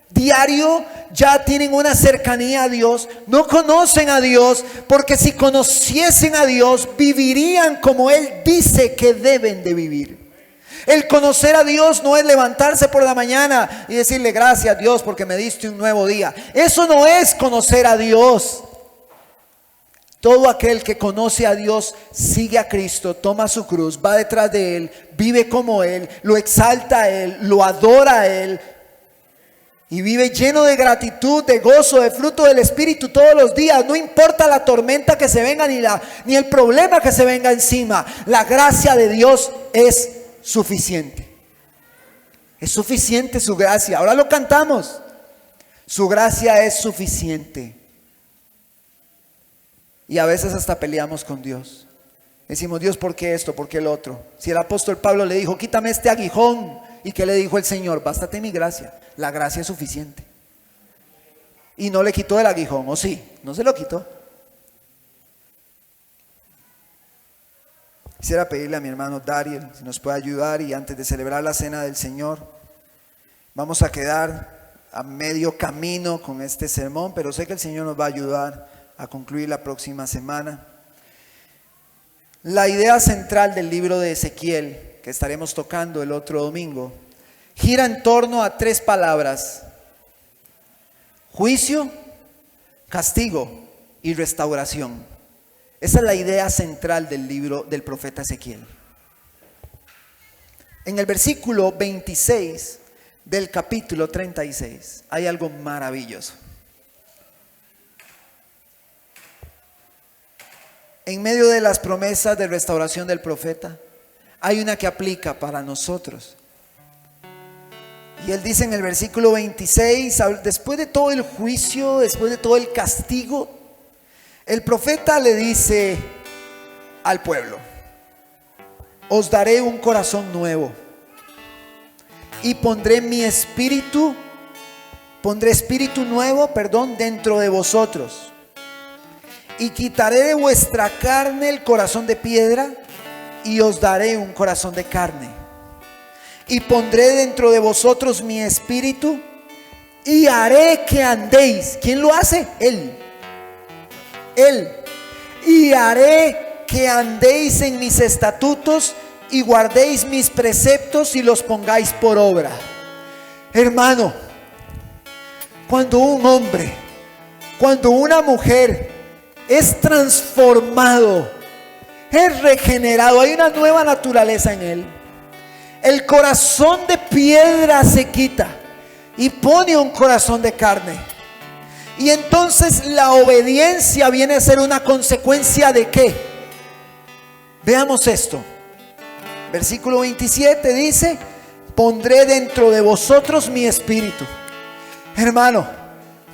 diario ya tienen una cercanía a Dios. No conocen a Dios, porque si conociesen a Dios vivirían como Él dice que deben de vivir. El conocer a Dios no es levantarse por la mañana y decirle gracias a Dios porque me diste un nuevo día. Eso no es conocer a Dios. Todo aquel que conoce a Dios sigue a Cristo, toma su cruz, va detrás de Él, vive como Él, lo exalta a Él, lo adora a Él y vive lleno de gratitud, de gozo, de fruto del Espíritu todos los días. No importa la tormenta que se venga ni el problema que se venga encima. La gracia de Dios es suficiente. Es suficiente su gracia. Ahora lo cantamos. Su gracia es suficiente. Y a veces hasta peleamos con Dios. Decimos, Dios, ¿por qué esto? ¿Por qué el otro? Si el apóstol Pablo le dijo, quítame este aguijón. ¿Y qué le dijo el Señor? Bástate mi gracia. La gracia es suficiente. Y no le quitó el aguijón, ¿o sí? No se lo quitó. Quisiera pedirle a mi hermano Dariel si nos puede ayudar, y antes de celebrar la cena del Señor, vamos a quedar a medio camino con este sermón, pero sé que el Señor nos va a ayudar a concluir la próxima semana. La idea central del libro de Ezequiel, que estaremos tocando el otro domingo, gira en torno a 3 palabras: juicio, castigo y restauración. Esa es la idea central del libro del profeta Ezequiel. En el versículo 26 del capítulo 36 hay algo maravilloso. En medio de las promesas de restauración del profeta, hay una que aplica para nosotros. Y él dice en el versículo 26, después de todo el juicio, después de todo el castigo, el profeta le dice al pueblo: os daré un corazón nuevo y pondré espíritu nuevo, dentro de vosotros. Y quitaré de vuestra carne el corazón de piedra y os daré un corazón de carne. Y pondré dentro de vosotros mi espíritu y haré que andéis. ¿Quién lo hace? Él. Y haré que andéis en mis estatutos y guardéis mis preceptos y los pongáis por obra. Hermano, cuando un hombre, cuando una mujer es transformado, es regenerado, hay una nueva naturaleza en él, el corazón de piedra se quita y pone un corazón de carne. Y entonces la obediencia viene a ser una consecuencia de ¿qué? Veamos esto. Versículo 27 dice: pondré dentro de vosotros mi espíritu. Hermano,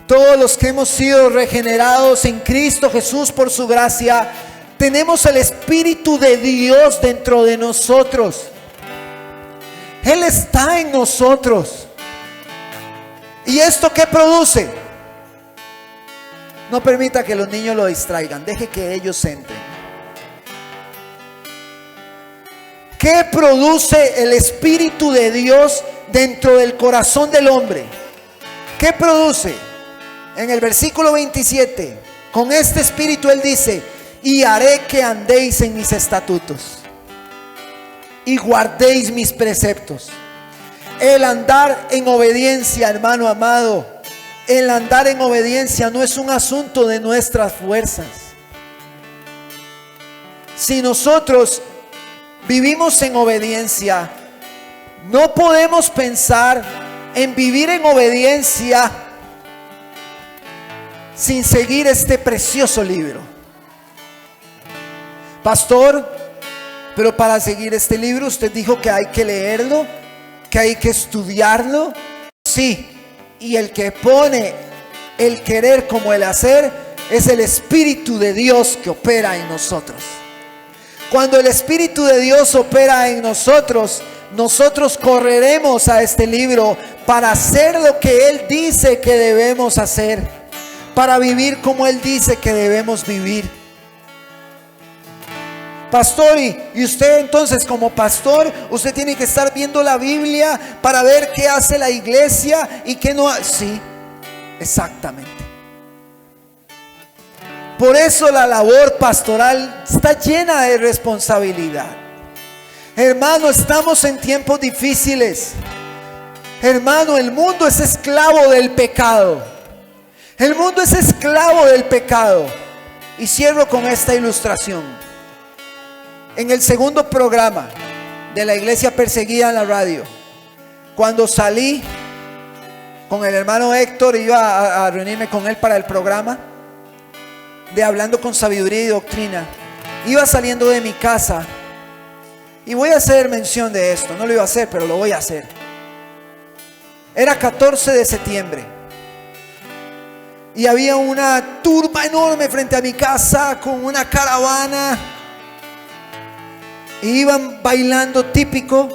todos los que hemos sido regenerados en Cristo Jesús por su gracia, tenemos el Espíritu de Dios dentro de nosotros. Él está en nosotros. ¿Y esto qué produce? No permita que los niños lo distraigan, deje que ellos entren. ¿Qué produce el Espíritu de Dios dentro del corazón del hombre? ¿Qué produce? En el versículo 27, con este espíritu él dice: y haré que andéis en mis estatutos y guardéis mis preceptos. El andar en obediencia, hermano amado, el andar en obediencia no es un asunto de nuestras fuerzas. Si nosotros vivimos en obediencia, no podemos pensar en vivir en obediencia sin seguir este precioso libro. Pastor, pero para seguir este libro usted dijo que hay que leerlo. ¿Que hay que estudiarlo? Sí. Y el que pone el querer como el hacer es el Espíritu de Dios que opera en nosotros. Cuando el Espíritu de Dios opera en nosotros, nosotros correremos a este libro para hacer lo que Él dice que debemos hacer, para vivir como Él dice que debemos vivir. Pastor, y usted entonces como pastor, usted tiene que estar viendo la Biblia para ver qué hace la iglesia y qué no hace. Sí, exactamente. Por eso la labor pastoral está llena de responsabilidad. Hermano, estamos en tiempos difíciles. Hermano, el mundo es esclavo del pecado. El mundo es esclavo del pecado. Y cierro con esta ilustración. En el segundo programa de la iglesia perseguida en la radio, cuando salí con el hermano Héctor, iba a reunirme con él para el programa de Hablando con Sabiduría y Doctrina. Iba saliendo de mi casa, y voy a hacer mención de esto, no lo iba a hacer, pero lo voy a hacer. Era 14 de septiembre y había una turba enorme frente a mi casa con una caravana. Y iban bailando típico,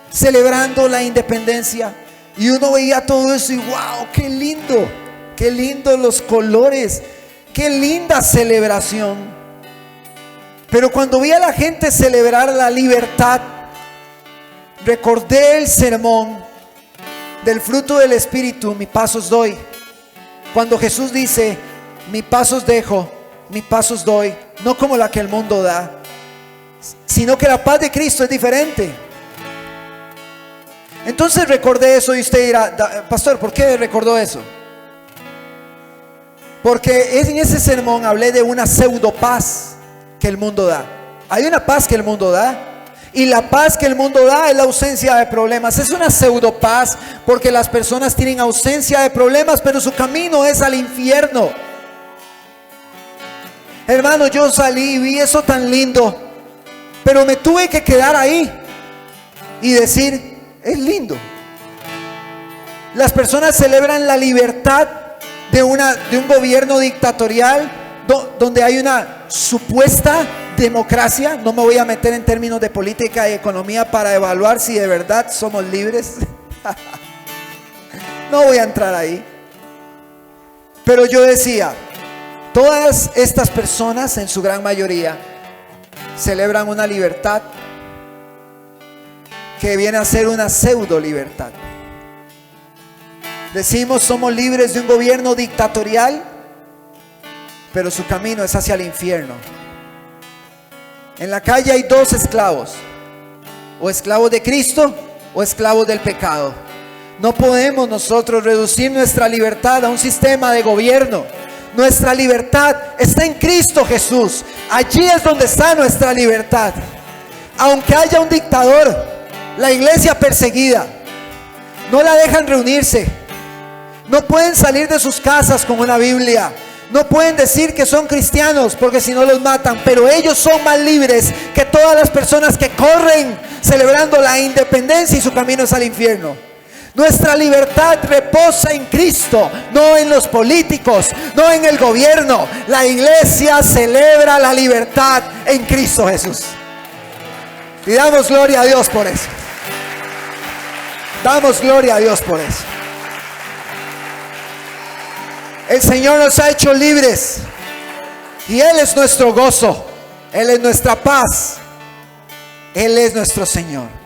celebrando la independencia. Y uno veía todo eso y wow, qué lindo los colores, qué linda celebración. Pero cuando vi a la gente celebrar la libertad, recordé el sermón del fruto del Espíritu, mi paz os doy. Cuando Jesús dice, mi paz os dejo, mi paz os doy, no como la que el mundo da, sino que la paz de Cristo es diferente. Entonces recordé eso y usted dirá, pastor, ¿por qué recordó eso? Porque en ese sermón hablé de una pseudo paz que el mundo da. Hay una paz que el mundo da, y la paz que el mundo da es la ausencia de problemas. Es una pseudo paz porque las personas tienen ausencia de problemas, pero su camino es al infierno. Hermano, yo salí y vi eso tan lindo, pero me tuve que quedar ahí y decir, es lindo. Las personas celebran la libertad de un gobierno dictatorial donde hay una supuesta democracia. No me voy a meter en términos de política y economía para evaluar si de verdad somos libres. No voy a entrar ahí. Pero yo decía, todas estas personas, en su gran mayoría, celebran una libertad que viene a ser una pseudo libertad. Decimos somos libres de un gobierno dictatorial, pero su camino es hacia el infierno. En la calle hay dos esclavos, o esclavos de Cristo o esclavos del pecado. No podemos nosotros reducir nuestra libertad a un sistema de gobierno. Nuestra libertad está en Cristo Jesús. Allí es donde está nuestra libertad. Aunque haya un dictador, la iglesia perseguida, no la dejan reunirse. No pueden salir de sus casas con una Biblia. No pueden decir que son cristianos porque si no los matan. Pero ellos son más libres que todas las personas que corren celebrando la independencia y su camino es al infierno. Nuestra libertad reposa en Cristo, no en los políticos, no en el gobierno. La iglesia celebra la libertad en Cristo Jesús. Y damos gloria a Dios por eso. Damos gloria a Dios por eso. El Señor nos ha hecho libres y Él es nuestro gozo, Él es nuestra paz, Él es nuestro Señor.